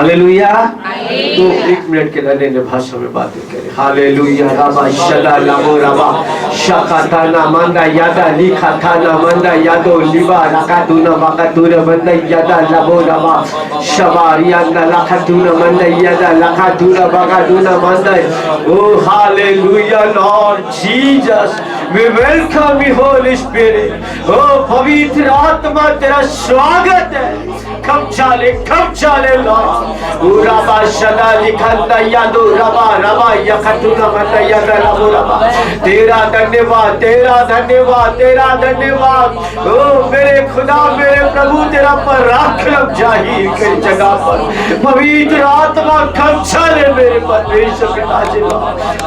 Hallelujah. तो 1 minute के लिए अन्य भाषा में बातें करें। हालेलुया। रबा शला लामो रबा शकाता नामंदा यादा लिखाता नामंदा यादो लिबा रकातुना मकातुना मंदा यादा लामो रबा शबारिया लखातुना मंदा यादा लखातुना मकातुना मंदा। Oh hallelujah Lord Jesus, we welcome you Holy Spirit। oh पवित्र आत्मा तेरा स्वागत है। कब चाले लॉर्ड। रबा शदा लिखंदा यादो रबा रबा यखतुना मंदा यादा लामो रबा। तेरा धन्यवाद तेरा धन्यवाद तेरा धन्यवाद। ओ मेरे खुदा मेरे प्रभु तेरा पराक्रम जाहिर कर जगह पर। पवित्र आत्मा कब चले मेरे परमेश्वर पिताजी।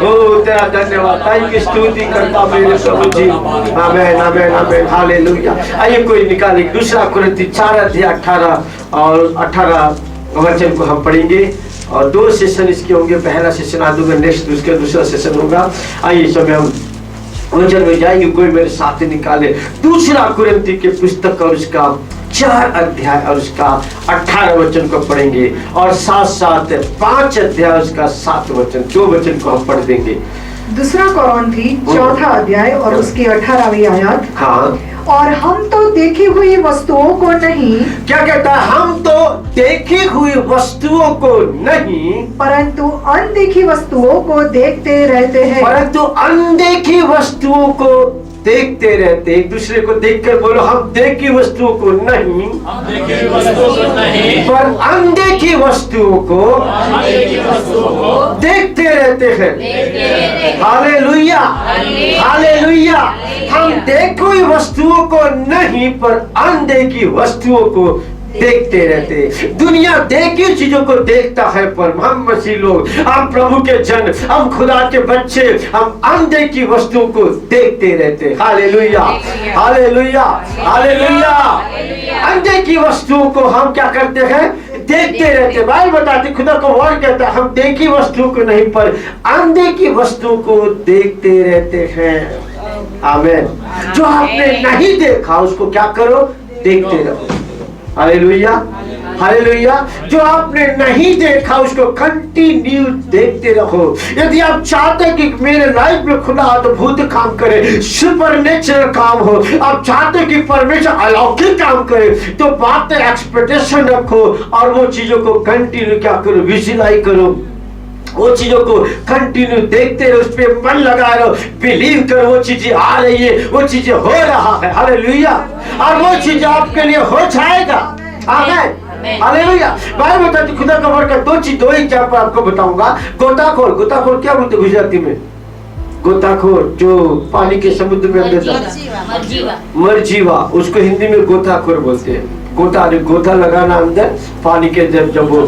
ओ तेरा धन्यवाद। ताई की स्तुति करता मेरे प्रभु जी। आमेन आमेन आमेन हालेलुया। आइए कोई निकाले दूसरा कुरिन्थी 4 अध्याय 18 और 18 वचन को हम पढ़ेंगे और 2 सेशन इसके होंगे। पहला सेशन आज होगा, नेक्स्ट उसका दूसरा सेशन होगा। आइए इस समय हम वचन में जाएंगे। कोई मेरे साथ निकाले दूसरा कुरिन्थी के पुस्तक और उसका 4 अध्याय और उसका 18 वचन को पढ़ेंगे और साथ साथ 5 अध्याय उसका 7 वचन 2 वचन को हम पढ़ देंगे। दूसरा कुरिन्थी 4 अध्याय और उसकी 18वीं आयत। हाँ। और हम तो देखी हुई वस्तुओं को नहीं, क्या कहता है? हम तो देखी हुई वस्तुओं को नहीं परंतु अनदेखी वस्तुओं को देखते रहते हैं। परंतु अनदेखी वस्तुओं को देखते रहते। एक दूसरे को देखकर बोलो, हम देखी वस्तुओं को नहीं पर अनदेखी वस्तुओं को देखते रहते हैं। Hallelujah hallelujah. हम देखी हुई वस्तुओं को नहीं पर अनदेखी वस्तुओं को देखते रहते। दुनिया देखी चीजों को देखता है पर हम मसीह लोग, हम प्रभु के जन, हम खुदा के बच्चे, हम अनदेखी वस्तुओं को देखते रहते। Hallelujah hallelujah hallelujah. अनदेखी वस्तुओं को हम क्या करते हैं? देखते रहते। बाइबल बताती, खुदा को वर्ड कहता है हम देखी वस्तुओं को नहीं पर अनदेखी वस्तुओं को देखते रहते हैं। आमीन। जो आपने नहीं देखा उसको क्या करो? देखते रहो। Hallelujah hallelujah. जो आपने नहीं देखा उसको कंटिन्यू देखते रहो। यदि आप चाहते हैं कि मेरे लाइफ में खुदा अद्भुत काम करे, सुपरनेचुरल काम हो, आप चाहते हैं कि परमेश्वर अलौकिक काम करे, तो बात एक्सपेक्टेशन रखो और वो चीजों को कंटिन्यू क्या करो? विजुअलाइज करो। वो चीजों को कंटिन्यू देखते रहो, उस पर मन लगा रहो, बिलीव करो वो चीजें आ रही है, वो चीजें हो रहा है। हालेलुया। और वो चीज आपके लिए हो जाएगा। आमीन हालेलुया। बाइबल बताती खुदा का वर्ड का 2 ही एग्जांपल आपको बताऊंगा। गोताखोर, गोताखोर क्या बोलते गुजराती में? गोताखोर जो पानी के समुद्र में अंदर जाता, मरजीवा, उसको हिंदी में गोताखोर बोलते हैं। गोता लगाना अंदर पानी के जब वो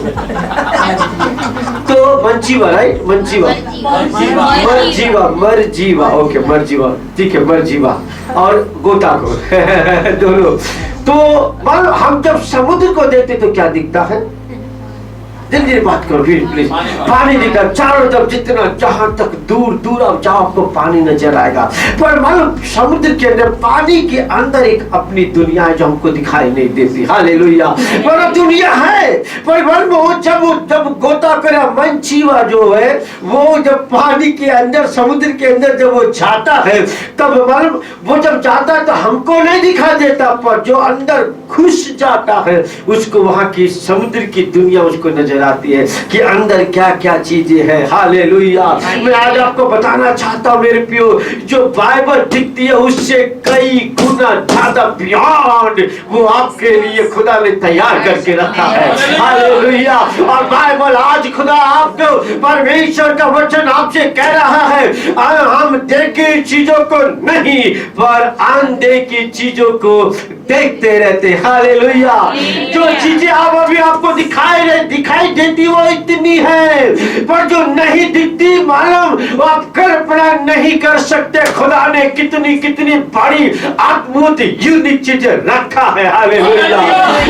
तो मंजीवा, राइट? मरजीवा ओके, मरजीवा ठीक है, मरजीवा और गोताखोर दोनों। तो हम जब समुद्र को देखते तो क्या दिखता है? जल्दी बात करो प्लीज। पानी दिखता चारों तरफ, जितना जहां तक दूर दूर आप जाओ आपको पानी नजर आएगा। पर मालूम समुद्र के अंदर, पानी के अंदर एक अपनी दुनिया है जो हमको दिखाई नहीं देती। हालेलुया। पर दुनिया है, पर वो जब गोताखोर मंजीवा जो है वो जब पानी के अंदर, समुद्र के अंदर जब वो जाता है, तब मालूम वो जब जाता है तो हमको नहीं दिखा देता, पर जो अंदर घुस जाता है उसको वहां की समुद्र की दुनिया उसको नजर आती है कि अंदर क्या क्या चीजें हैं। हालेलुया। मैं आज आपको बताना चाहता हूँ मेरे प्रियो, जो बाइबल दिखती है उससे कई गुना ज्यादा बियॉन्ड वो आपके लिए खुदा ने तैयार करके रखा है। हालेलुया। और बाइबल आज खुदा आपको, परमेश्वर का वचन आपसे कह रहा है हम देखी चीजों को नहीं पर अनदेखी चीजों को देखते रहते। हालेलुया। जो चीजें आप अभी आपको दिखाई देती वो इतनी है, पर जो नहीं दिखती मालूम वो आप कल्पना नहीं कर सकते खुदा ने कितनी बड़ी अद्भुत यूनिक चीजें रखा है। हालेलुया।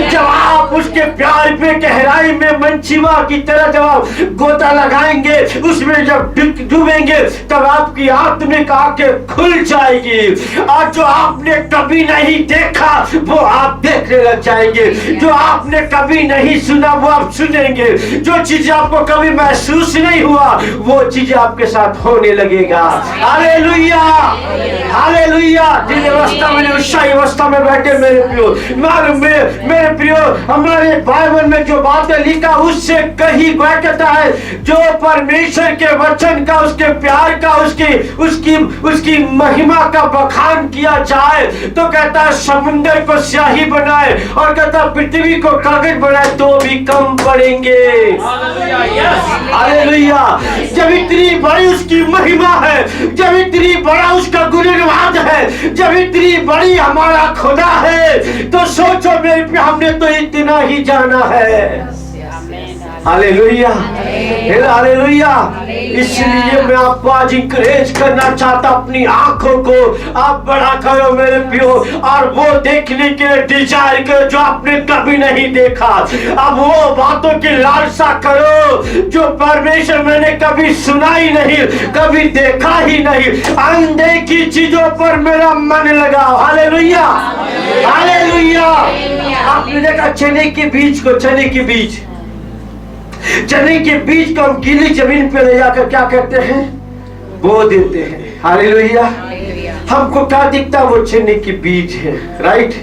जब आप उसके प्यार पे गहराई में मनचिमा की तरह जब आप गोता लगाएंगे, उसमें जब डूबेंगे, तब आपकी आत्मिक आंखें खुल जाएगी और जो आपने कभी नहीं देखा वो आप देखने लग जाएंगे, जो आपने कभी नहीं सुना वो आप सुनेंगे, जो चीजें आपको कभी महसूस नहीं हुआ वो चीजें आपके साथ होने लगेगा। Hallelujah, hallelujah. जिस अवस्था में, उत्साही अवस्था में बैठे मेरे प्रियो, मेरे प्रियो, हमारे बाइबल में जो बातें लिखा उससे कहीं कहता है जो परमेश्वर के वचन का, उसके प्यार का, उसकी महिमा का बखान किया जाए तो कहता है समुद्र को स्याही बनाए और कहता है पृथ्वी को कागज बनाए तो भी कम पड़ेंगे। हालेलुया। जब इतनी बड़ी उसकी महिमा है, जब इतनी बड़ा उसका गुणगान है, जब इतनी बड़ी हमारा खुदा है, तो सोचो मेरे पे, हमने तो इतना ही जाना है। Hallelujah, hallelujah. इसलिए मैं आपको आज इंकरेज करना चाहता, अपनी आंखों को आप बड़ा करो मेरे प्रियो, और वो देखने के लिए डिजायर करो जो आपने कभी नहीं देखा। अब वो बातों की लालसा करो जो परमेश्वर मैंने कभी सुना ही नहीं, कभी देखा ही नहीं। अनदेखी चीजों पर मेरा मन लगा। Hallelujah, hallelujah. आपने देखा चने के बीज को, चने के बीज को हम गीली जमीन पे ले जाकर क्या करते हैं, बो देते हैं। हालेलुया। हमको क्या दिखता है, वो चने के बीज है, राइट।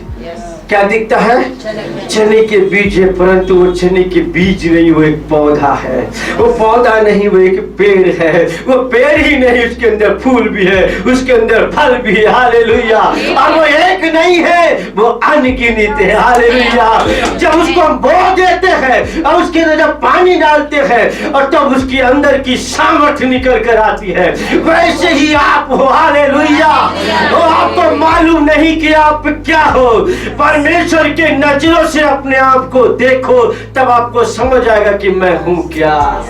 क्या दिखता है, चने के बीज है, परंतु वो चने के बीज नहीं, वो एक पौधा है। वो पौधा नहीं, वो एक पेड़ है। वो पेड़ ही नहीं, उसके अंदर फूल भी है, उसके अंदर फल भी है। हालेलुया। और वो एक नहीं है, वो अनगिनत है। हालेलुया। जब उसको हम बो देते हैं और उसके अंदर जब पानी डालते हैं और तब उसके अंदर की सामर्थ्य निकल कर आती है, वैसे ही आप हो। हालेलुया। वो आपको मालूम नहीं कि आप क्या हो। परमेश्वर के नजरों से अपने आप को देखो, तब आपको समझ आएगा कि मैं हूं क्या।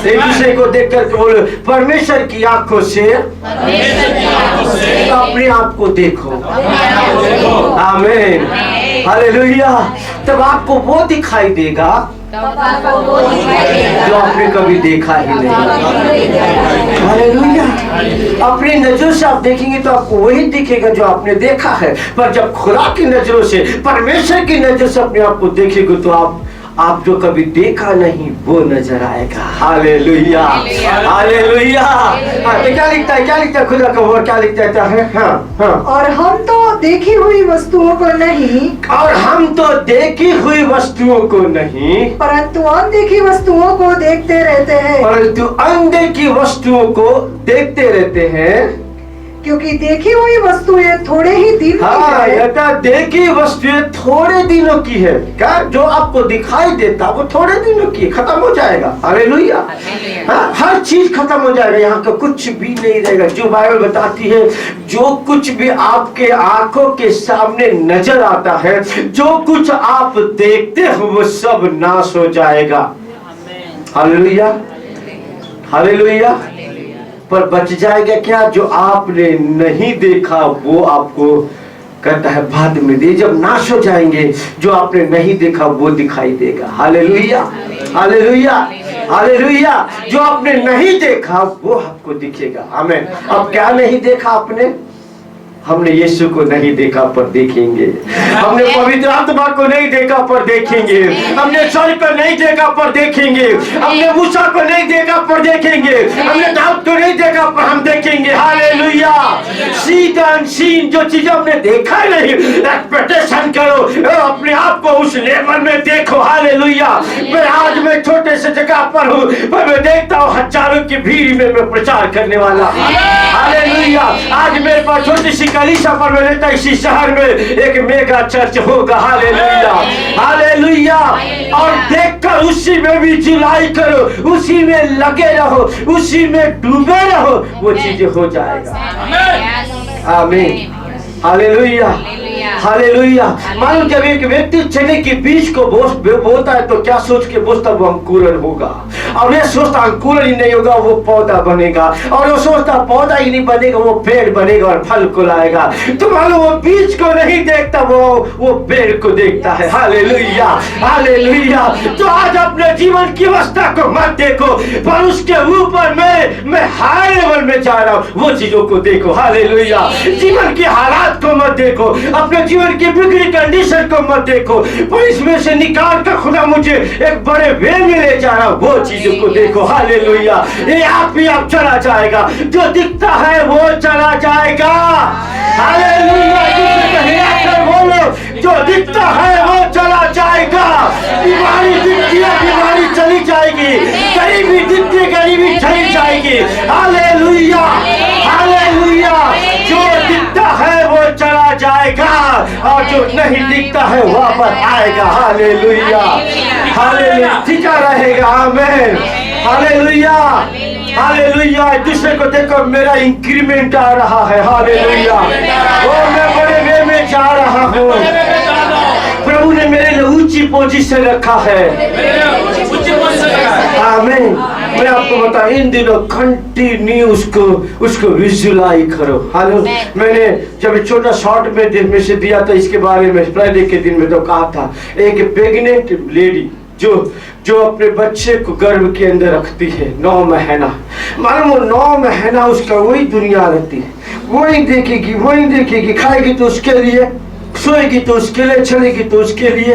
एक दूसरे को देख करके बोलो, परमेश्वर की आंखों से अपने आप को देखो। आमीन, हालेलुया। तब आपको वो दिखाई देगा जो आपने कभी देखा ही नहीं। हालेलुया। अपनी नजरों से आप देखेंगे तो आपको वही दिखेगा जो आपने देखा है, पर जब खुदा की नजरों से, परमेश्वर की नजर से अपने आप को देखेंगे तो आप जो कभी देखा नहीं वो नजर आएगा। Hallelujah, hallelujah. क्या लिखता है खुदा का वर्ड, क्या लिखता है? हाँ। और हम तो देखी हुई वस्तुओं को नहीं, परंतु अनदेखी वस्तुओं को देखते रहते हैं, क्योंकि देखी हुई वस्तुएं थोड़े ही दिन देखी वस्तुएं थोड़े दिनों की है। क्या जो आपको दिखाई देता वो थोड़े दिनों की, खत्म हो जाएगा। हालेलुया। हर चीज खत्म हो जाएगा, यहाँ का कुछ भी नहीं रहेगा। जो बाइबल बताती है, जो कुछ भी आपके आंखों के सामने नजर आता है, जो कुछ आप देखते हो वो सब नाश हो जाएगा। Hallelujah, hallelujah. पर बच जाएगा क्या? जो आपने नहीं देखा वो आपको कहता है बाद में दे। जब नाश हो जाएंगे, जो आपने नहीं देखा वो दिखाई देगा। Hallelujah, hallelujah, hallelujah. जो आपने नहीं देखा वो आपको दिखेगा। आमीन। अब क्या नहीं देखा आपने? हमने यीशु को नहीं देखा पर देखेंगे, हमने पवित्र आत्मा को नहीं देखा पर देखेंगे, हमने स्वर्ग को नहीं देखा पर देखेंगे, हमने मूसा को नहीं देखा पर देखेंगे, हमने दाऊद को नहीं देखा पर हम देखेंगे। हालेलुया। सीधा अनसीन जो चीजें हमने देखा नहीं, एक्सपेक्टेशन करो, अपने आप को उस लेवल में देखो। हालेलुया। मैं छोटे से जगह पर हूँ, पर मैं देखता हूँ हजारों की भीड़ में मैं प्रचार करने वाला। हालेलुया। आज मेरे पास छोटी सी कलीसिया पर मैं लेता, इसी शहर में एक मेगा चर्च होगा। Hallelujah, hallelujah. और देखकर उसी में भी जुलाई करो, उसी में लगे रहो, उसी में डूबे रहो, वो चीजें हो जाएगा। आमीन, हालेलुया। हालेलुया। मालूम जब एक व्यक्ति चने के बीज को बोता है तो क्या सोच के बोता वो अंकुरण होगा, और ये सोचता अंकुरण ही नहीं होगा वो पौधा बनेगा, और वो सोचता पौधा ही नहीं बनेगा वो पेड़ बनेगा और फल को लाएगा। तो मालूम वो बीज को नहीं देखता, वो पेड़ को देखता है। Hallelujah hallelujah. तो आज अपने जीवन की अवस्था को मत देखो, पर उसके ऊपर मैं हाई लेवल में जा रहा हूं वो चीजों को देखो। हालेलुया। जीवन के हालात को मत देखो, अपने जीवन की बिगड़ी कंडीशन को मत देखो, पर इसमें से निकाल कर खुदा मुझे एक बड़े वे में ले जा रहा वो चीजों को देखो। हालेलुया। ये आप ही आप चला जाएगा, जो दिखता है वो चला जाएगा। हालेलुया। बोलो जो दिखता है वो चला जाएगा। बीमारी दिखती है बीमारी चली जाएगी, गरीबी दिखती है गरीबी चली जाएगी। Hallelujah hallelujah. जो दिखता है वो चला जाएगा और जो नहीं दिखता है वापस आएगा। Hallelujah hallelujah. टिका रहेगा। आमीन। Hallelujah hallelujah. दूसरे को देखो मेरा इंक्रीमेंट आ रहा है। हालेलुया। वो मैं बड़े वे में जा रहा हूँ, प्रभु ने मेरे लिए ऊंची पोजीशन रखा है। आमीन। मैं आपको बता इन दिनों कंटिन्यू उसको विजुलाइज करो। हालो मैंने जब छोटा शॉर्ट में से दिया था इसके बारे में, फ्राइडे के दिन में तो कहा था एक प्रेग्नेंट लेडी जो अपने बच्चे को गर्भ के अंदर रखती है 9 महीना, मालूम 9 महीना उसका वही दुनिया रहती है, वही देखेगी, खाएगी तो उसके लिए, सोएगी तो उसके लिए, चलेगी तो उसके लिए,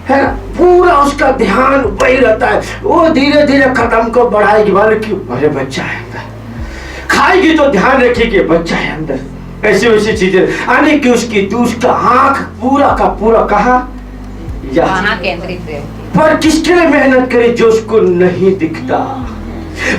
है ना। पूरा उसका ध्यान वही रहता है। वो धीरे धीरे कदम को बढ़ाएगी, मालूम क्यों? अरे बच्चा है अंदर। खाएगी तो ध्यान रखेगी बच्चा है अंदर। ऐसी वैसी चीजें आने की उसका आंख पूरा का पूरा कहाँ केंद्रित है। पर किसके लिए मेहनत करे? जो उसको नहीं दिखता,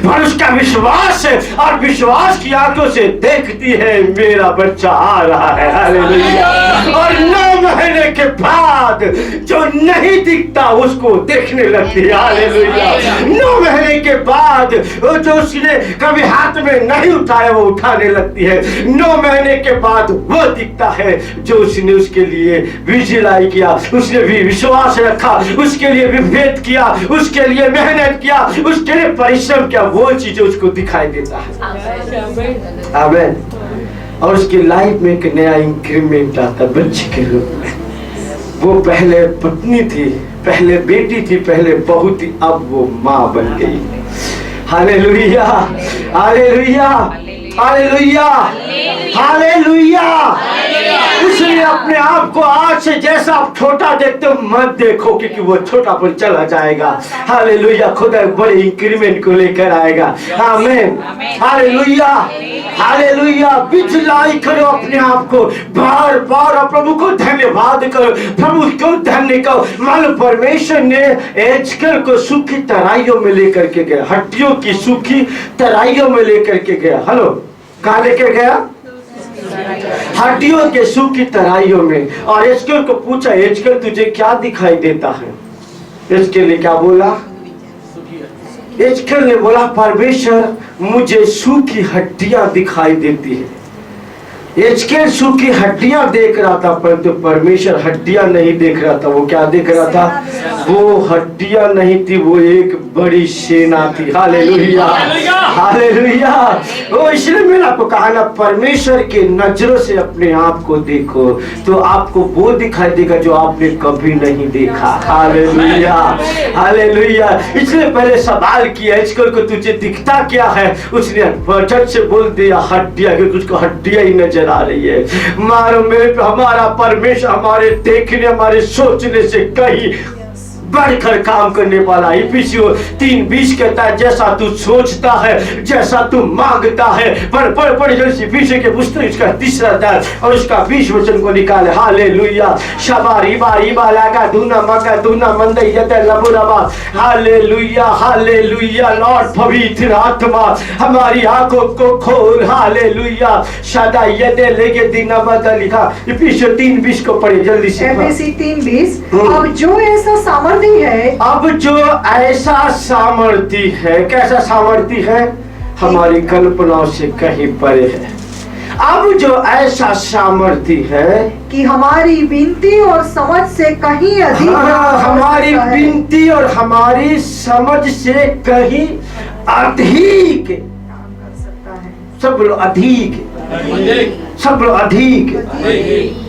पर उसका विश्वास है और विश्वास की आंखों से देखती है मेरा बच्चा आ रहा है। हालेलुया। और 9 महीने के बाद जो नहीं दिखता उसको देखने लगती है। हालेलुया। 9 महीने के बाद जो उसने कभी हाथ में नहीं उठाया वो उठाने लगती है। 9 महीने के बाद वो दिखता है जो उसने उसके लिए विजिलाई किया, उसने भी विश्वास रखा, उसके लिए भी फेथ किया, उसके लिए मेहनत किया, उसके लिए परिश्रम क्या वो चीजें उसको दिखाई देता है। आमीन। और उसकी लाइफ में एक नया इंक्रीमेंट आता बच्चे के रूप में। वो पहले पत्नी थी, पहले बेटी थी, पहले बहू थी, अब वो माँ बन गई। Hallelujah hallelujah hallelujah hallelujah. इसलिए अपने आप को आज से जैसा आप छोटा देखते हो मत देखो, क्योंकि वो छोटापन चला जाएगा। हालेलुया। खुदा बड़े इंक्रीमेंट को लेकर आएगा। आमीन। Hallelujah hallelujah. विजुलाइज करो अपने आप को, बार बार प्रभु को धन्यवाद करो, प्रभु को धन्य करो। मालूम परमेश्वर ने एजकल को सूखी तराइयों में लेकर के गया, हड्डियों की सूखी तराइयों में लेकर के गया। हेलो कहाँ लेकर गया? हड्डियों के सूखी तराइयों में। और एजकल को पूछा एजकल तुझे क्या दिखाई देता है? एजकल ने क्या बोला? एजकल ने बोला परमेश्वर मुझे सूखी हड्डियां दिखाई देती है। एजकल सूखी हड्डियां देख रहा था, परंतु परमेश्वर हड्डियां नहीं देख रहा था। वो क्या देख रहा था? वो हड्डियां नहीं थी, वो एक बड़ी सेना थी। Hallelujah hallelujah. वो इसलिए मैंने आपको कहा ना, परमेश्वर के नजरों से अपने आप को देखो तो आपको वो दिखाई देगा जो आपने कभी नहीं देखा। Hallelujah hallelujah. इसलिए पहले सवाल किया एजकल को तुझे दिखता क्या है? उसने झट से बोल दिया हड्डियां, क्योंकि उसको हड्डियां ही नजर आ रही है। मारो मेरे पे हमारा परमेश्वर हमारे देखने हमारे सोचने से कहीं बढ़कर काम करने वाला। इफिसियों 3:20 कहता है जैसा तू सोचता है, जैसा तू मांगता है। पढ़ जल्दी इफिसियों के पुस्तक इसका 3रा अध्याय और उसका 20 वचन को निकाले। हालेलुया। शबारी बारी बालागा दूना मगा दूना मंदई यते लबुरबा। Hallelujah hallelujah. लॉर्ड पवित्र आत्मा हमारी आंखों को खोल। हालेलुया। सदा यदे लेगे दिन बदल लिखा। इफिसियों 3:20 को पढ़े जल्दी से। एफएसी 3:20। अब जो ऐसा सामर्थ्य है, अब जो ऐसा सामर्थ्य है, कैसा सामर्थ्य है? हमारी कल्पनाओं से कहीं परे है। अब जो ऐसा सामर्थ्य है कि हमारी विनती और समझ से कहीं अधिक हमारी कर सकता है। विनती और हमारी समझ से कहीं अधिक, काम कर सकता है। सब लोग अधिक, सब लोग अधिक।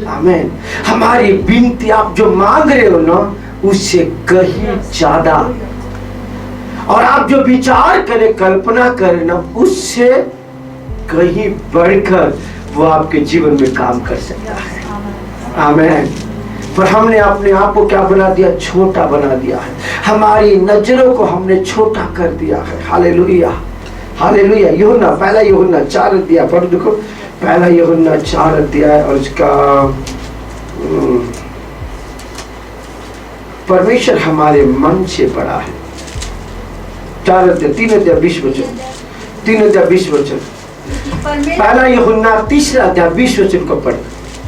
आमीन। हमारी विनती आप जो मांग रहे हो ना, उससे कहीं ज्यादा, और आप जो विचार करें, कल्पना करें ना, उससे कहीं बढ़कर वो आपके जीवन में काम कर सकता है। आमीन। पर हमने अपने आप को क्या बना दिया? छोटा बना दिया है। हमारी नजरों को हमने छोटा कर दिया है। Hallelujah, hallelujah. यूहन्ना, पहला यूहन्ना 4 अध्याय पढ़ो, देखो पहला यूहन्ना 4 अध्याय और उसका परमेश्वर हमारे मन से बड़ा है। 4 अध्याय 3 अध्याय 20 वचन, 3 अध्याय 20 वचन। पहला यूहन्ना 3 अध्याय 20 वचन को पढ़।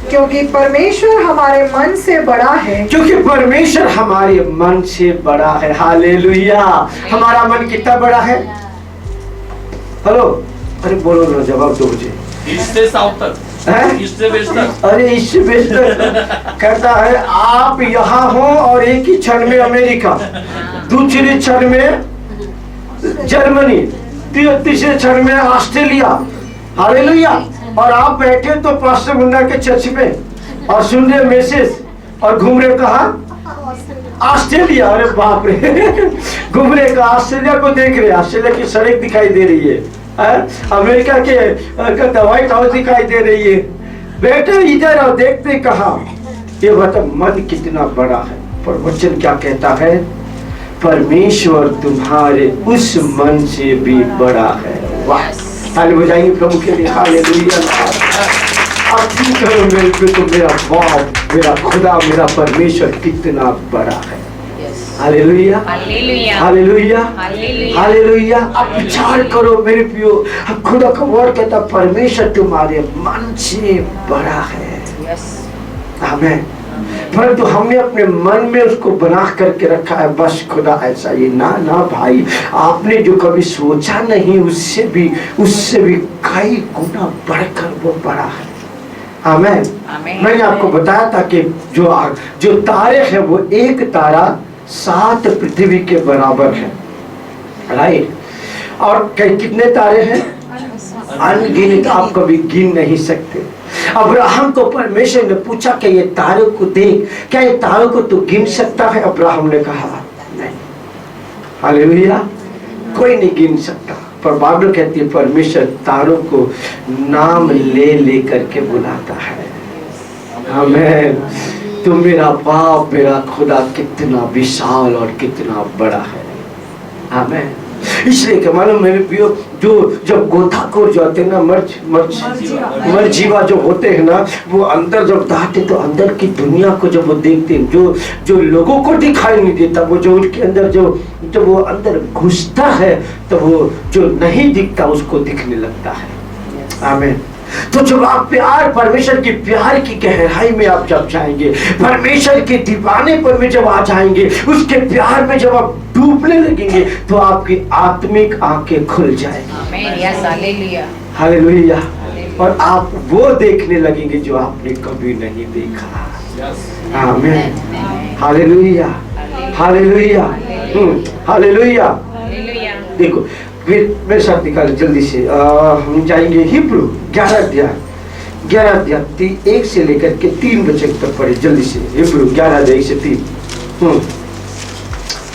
क्योंकि परमेश्वर हमारे मन से बड़ा है। क्योंकि परमेश्वर हमारे मन से बड़ा है। हालेलुया। हमारा मन कितना बड़ा है? हेलो, अरे बोलो ना, जवाब दो मुझे। इससे साउथ तक, इससे वेस्ट तक। अरे इससे वेस्ट तक कहता है। आप यहाँ हो और एक ही क्षण में अमेरिका, दूसरे क्षण में जर्मनी, तीसरे क्षण में ऑस्ट्रेलिया। हालेलुया। और आप बैठे तो पास्टर मुन्ना के चर्च में और सुन रहे मैसेज और घूम रहे कहा? ऑस्ट्रेलिया। अरे बाप रे, घूम रहे कहा? ऑस्ट्रेलिया को देख रहे, ऑस्ट्रेलिया की सड़क दिखाई दे रही है, अमेरिका के व्हाइट हाउस दिखाई दे रही है। बैठे इधर और देखते कहा? ये मतलब मन कितना बड़ा है। पर वचन क्या कहता है? परमेश्वर तुम्हारे उस मन से भी बड़ा है। वाह, ताली बजाएंगे प्रभु के लिए। हालेलुया। अब ठीक करो मेरे पे, तो मेरा बाप, मेरा खुदा, मेरा परमेश्वर कितना बड़ा है। Hallelujah, hallelujah, hallelujah, hallelujah. अब विचार करो मेरे प्रियो, अब खुदा का वर्ड कहता परमेश्वर तुम्हारे मन से बड़ा है। आमीन। परंतु हमने अपने मन में उसको बना करके रखा है, बस खुदा ऐसा ही ना भाई, आपने जो कभी सोचा नहीं उससे भी कई गुना बढ़कर वो बड़ा है। आमीन। मैंने आपको बताया था कि जो तारे हैं वो एक तारा 7 पृथ्वी के बराबर है, राइट। और कितने तारे हैं? अनगिनत, आप कभी गिन नहीं सकते। अब्राहम को परमेश्वर ने पूछा कि ये तारों को देख, क्या ये तारों को तू गिन सकता है? अब्राहम ने कहा नहीं। हालेलुया। कोई नहीं गिन सकता। पर बाइबल कहती है परमेश्वर तारों को नाम ले करके बुलाता है। आमीन। तो मेरा बाप, मेरा खुदा कितना विशाल और कितना बड़ा है। आमीन। इसलिए कि मालूम मेरे प्रियो, जो जब गोताखोर जो होते हैं ना, मरजीवा जो होते हैं ना, वो अंदर जब जाते तो अंदर की दुनिया को जब वो देखते हैं, जो लोगों को दिखाई नहीं देता, वो जो उनके अंदर जब वो अंदर घुसता है, तो वो जो नहीं दिखता उसको दिखने लगता है। आमीन। तो जब आप प्यार, परमेश्वर की प्यार की गहराई में आप जब जाएंगे, परमेश्वर के दीवानेपन में जब आ जाएंगे, उसके प्यार में जब आप डूबने लगेंगे, तो आपकी आत्मिक आंखें खुल जाएंगी। हालेलुया। और आप वो देखने लगेंगे जो आपने कभी नहीं देखा। आमीन। Hallelujah, hallelujah, hallelujah. देखो फिर मेरे साथ निकाले जल्दी से। हम जाएंगे हिब्रू 11 अध्याय 1 से लेकर के 3 वचन तक पढ़े जल्दी से। हिब्रू 11 अध्याय 1 से 3।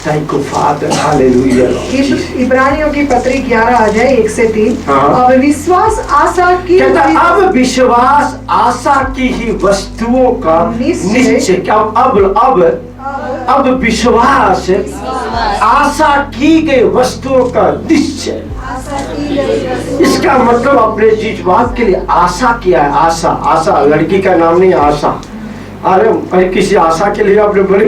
Thank you father. हालेलुया। इब्रानियों की पत्री 11 अध्याय 1 से 3। अब विश्वास आशा की, अब विश्वास आशा की ही वस्तुओं का निश्चय। क्या अब विश्वास आशा की गई वस्तुओं का निश्चय। इसका मतलब अपने चीज बात के लिए आशा किया है। आशा लड़की का नाम नहीं, आशा। अरे किसी आशा के लिए आपने बोले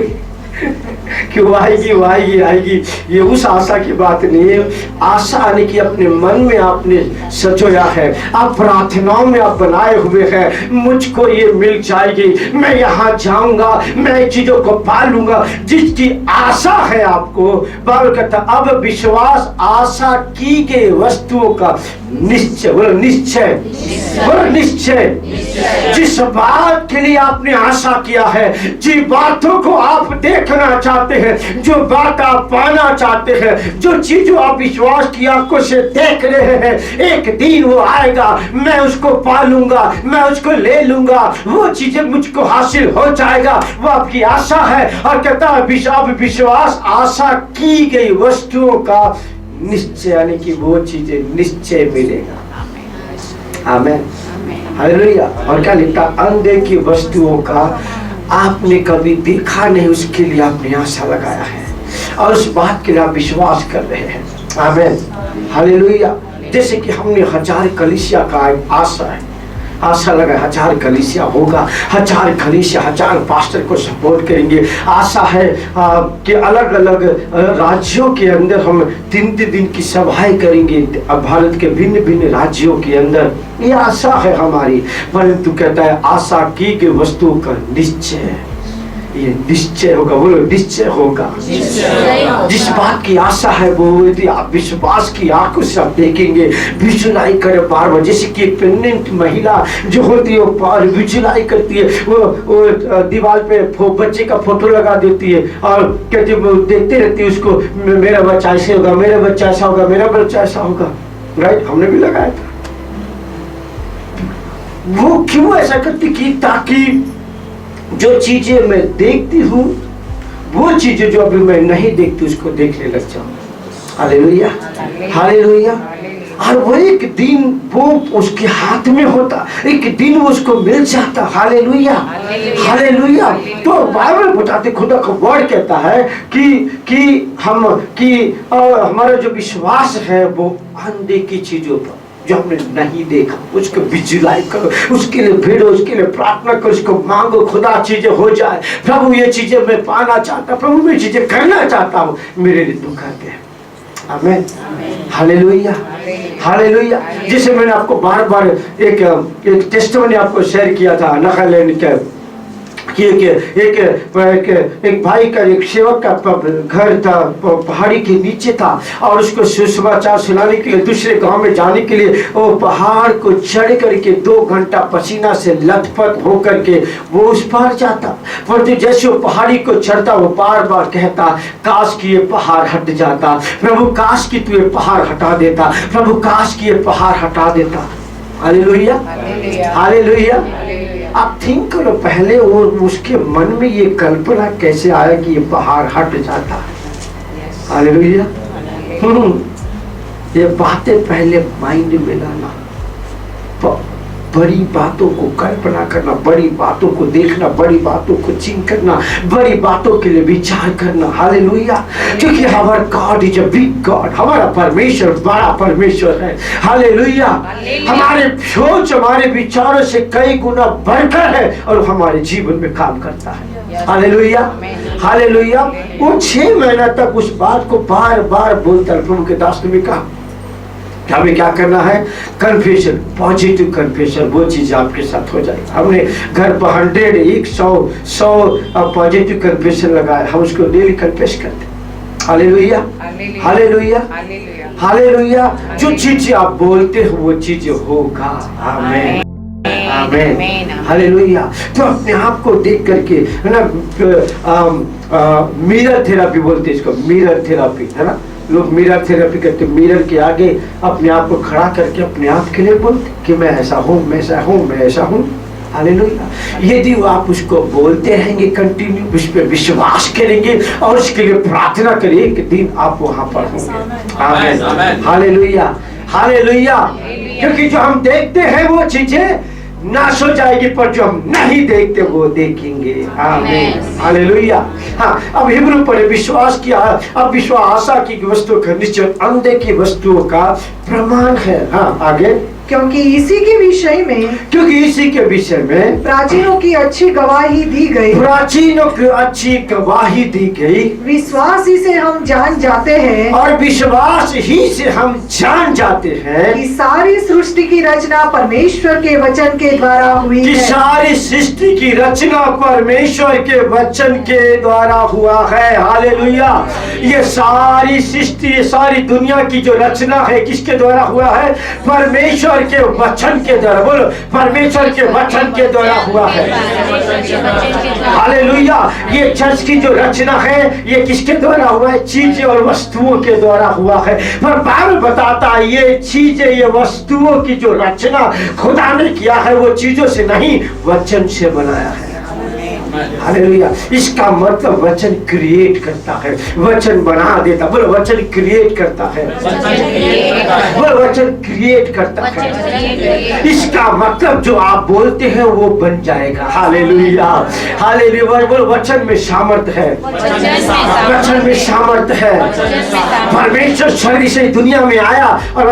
कि वो आएगी, ये उस आशा की बात नहीं है। आशा यानी कि अपने मन में आपने सजोया है, आप प्रार्थनाओं में आप बनाए हुए हैं, मुझको ये मिल जाएगी, मैं यहाँ जाऊंगा, मैं चीजों को पालूंगा, जिसकी आशा है आपको। बाइबल कहता अब विश्वास आशा की गई वस्तुओं का निश्चय, बोलो निश्चय, बोलो निश्चय। जिस बात के लिए आपने आशा किया है, जिन बातों को आप देखना चाहते हैं, जो बात आप पाना चाहते हैं, जो चीजों आप विश्वास की आंखों से देख रहे हैं, एक दिन वो आएगा, मैं उसको पालूंगा, मैं उसको ले लूंगा, वो चीजें मुझको हासिल हो जाएगा, वो आपकी आशा है। और कहता है विश्वास आशा की गई वस्तुओं का निश्चय, यानी कि वो चीजें निश्चय मिलेगा। आमीन, हालेलुया। और क्या लिखता, अनदेखी वस्तुओं का आपने कभी देखा नहीं, उसके लिए आपने आशा लगाया है और उस बात के लिए आप विश्वास कर रहे हैं। आमीन, हालेलुया। जैसे कि हमने 1000 कलीसिया का आशा है, आशा लगा 1000 कलीसिया होगा, 1000 कलीसिया 1000 पास्टर को सपोर्ट करेंगे। आशा है कि अलग अलग राज्यों के अंदर हम 3 दिन की सभाएं करेंगे, भारत के भिन्न भिन्न राज्यों के अंदर। ये आशा है हमारी। परंतु कहता है आशा की गई वस्तुओं का निश्चय है, ये निश्चय होगा, बोलो निश्चय होगा। जिस बात की आशा है वो यदि आप विश्वास की आंखों से आप देखेंगे, विजुलाई करे बार बार। जैसे कि एक प्रेग्नेंट महिला जो होती है वो विजुलाई करती है, वो दीवार पे बच्चे का फोटो लगा देती है और कहती है, देखते रहती है उसको, मेरा बच्चा ऐसे होगा, मेरा बच्चा ऐसा होगा, मेरा बच्चा ऐसा होगा। राइट, हमने भी लगाया था। वो क्यों ऐसा करती कि ताकि जो चीजें मैं देखती हूँ, वो चीजें जो अभी मैं नहीं देखती उसको देखने लग जाऊं। Hallelujah, hallelujah. और वो एक दिन वो उसके हाथ में होता, एक दिन वो उसको मिल जाता। Hallelujah, hallelujah. तो बाइबल बताते, खुदा का वर्ड कहता है कि हमारा जो विश्वास है वो अनदेखी चीजों पर, जो हमने नहीं देखा, उसको विजुअलाइज करो, उसके लिए भिड़ो, उसके लिए प्रार्थना करो, उसको मांगो, खुदा चीजें हो जाए। प्रभु ये चीजें मैं पाना चाहता, प्रभु मैं चीजें करना चाहता हूँ, मेरे लिए तू कर दे। आमीन, हालेलुया, हालेलुया। जैसे मैंने आपको बार बार एक टेस्टिमनी आपको शेयर किया था, नागालैंड के एक भाई का, एक सेवक का घर था, पहाड़ी के नीचे था और उसको सुसमाचार सुनाने के लिए दूसरे गांव में जाने के लिए वो पहाड़ को चढ़ करके 2 घंटा पसीना से लथपथ होकर के वो उस पार जाता। परंतु जैसे वो पहाड़ी को चढ़ता, वो बार बार कहता, काश कि ये पहाड़ हट जाता, प्रभु काश कि तू ये पहाड़ हटा देता, प्रभु काश कि ये पहाड़ हटा देता। Hallelujah, hallelujah. आप थिंक करो, पहले वो उसके मन में ये कल्पना कैसे आया कि ये पहाड़ हट जाता है। हालेलुया। ये बातें पहले माइंड में लाना, बड़ी बातों को कल्पना करना, बड़ी बातों को देखना, बड़ी बातों को चिंता करना, बड़ी बातों के लिए विचार करना। हालेलुया। क्योंकि हमारा God is a big God, हमारा परमेश्वर बड़ा परमेश्वर है। हालेलुया। हमारे सोच, हमारे विचारों से कई गुना बढ़कर है और हमारे जीवन में काम करता है। Hallelujah, hallelujah. वो 6 महीना तक उस बात को बार बार बोलता है। प्रभु के दास ने भी कहा हमें क्या करना है, कन्फेशन, पॉजिटिव कन्फेशन, वो चीज आपके साथ हो जाएगी। हमने घर पर 100 पॉजिटिव कन्फेशन लगाया, हम उसको डेली कन्फेस करते। Hallelujah, hallelujah, hallelujah. जो चीजें आप बोलते हो वो चीजें होगा। आमीन, आमीन, हालेलुया। तो अपने आप को देख करके, है ना, मिरर थेरापी बोलते हैं इसको, मिरर थेरापी, है ना। लोग मिरर थेरेपी करते, मिरर के आगे अपने आप को खड़ा करके अपने आप के लिए बोलते कि मैं ऐसा हूँ, मैं ऐसा हूँ, मैं ऐसा हूँ। हालेलुया। यदि आप उसको बोलते रहेंगे, कंटिन्यू उस पर विश्वास करेंगे और उसके लिए प्रार्थना करिए, एक दिन आप वहां पर होंगे। आमीन, हालेलुया, हालेलुया। क्योंकि जो हम देखते हैं वो चीजें नाश हो जाएगी, पर जो हम नहीं देखते वो देखेंगे। आमीन, हालेलुया। हाँ, अब हिब्रू पढ़े, विश्वास किया, अब विश्वास आशा की वस्तुओं का निश्चय, अनदेखी वस्तुओं का प्रमाण है। हाँ, आगे क्योंकि इसी के विषय में क्योंकि इसी के विषय में प्राचीनों की अच्छी गवाही दी गई। प्राचीनों की अच्छी गवाही दी गई। विश्वास ही से हम जान जाते हैं और विश्वास ही से हम जान जाते हैं कि सारी सृष्टि की रचना परमेश्वर के वचन के द्वारा हुई कि है। सारी सृष्टि की रचना परमेश्वर के वचन के द्वारा हुआ है। हालेलुया। ये सारी सृष्टि, ये सारी दुनिया की जो रचना है किसके द्वारा हुआ है? परमेश्वर के वचन के द्वारा। बोलो, परमेश्वर के वचन के द्वारा हुआ है। हालेलुया। ये चर्च की जो रचना है ये किसके द्वारा हुआ है? चीजें और वस्तुओं के द्वारा हुआ है। पर बाइबल बताता है ये चीजें, ये वस्तुओं की जो रचना खुदा ने किया है वो चीजों से नहीं, वचन से बनाया है। हालेलुया। इसका मतलब वचन क्रिएट करता है, वचन बना देता। बोलो, वचन क्रिएट करता है। बोलो, वचन क्रिएट करता है। इसका मतलब जो आप बोलते हैं वो बन जाएगा। हालेलुया। हालेलुया। बोलो, वचन में सामर्थ है, वचन में सामर्थ है। परमेश्वर शरीर से दुनिया में आया और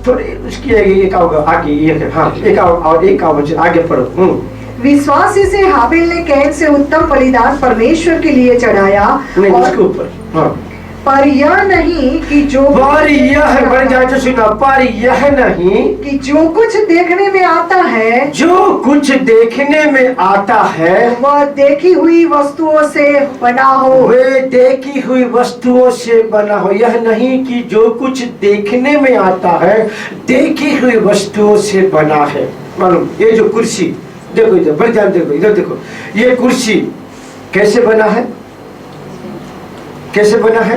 थोड़ी उसकी एक आगे, हाँ एक वचन आगे पढ़ो। विश्वास ही से हाबिल ने कैन से उत्तम बलिदान परमेश्वर के लिए चढ़ाया। नहीं, और उसके ऊपर पर यह नहीं कि जो पर यह बढ़ जाए तो सुना, पर यह नहीं कि जो कुछ देखने में आता है, जो कुछ देखने में आता है वह देखी हुई वस्तुओं से बना हो। वे देखी हुई वस्तुओं से बना हो। यह नहीं कि जो कुछ देखने में आता है देखी हुई वस्तुओं से बना है। मालूम, ये जो कुर्सी देखो, इधर बढ़ जाए, देखो इधर देखो, ये कुर्सी कैसे बना है? कैसे बना है?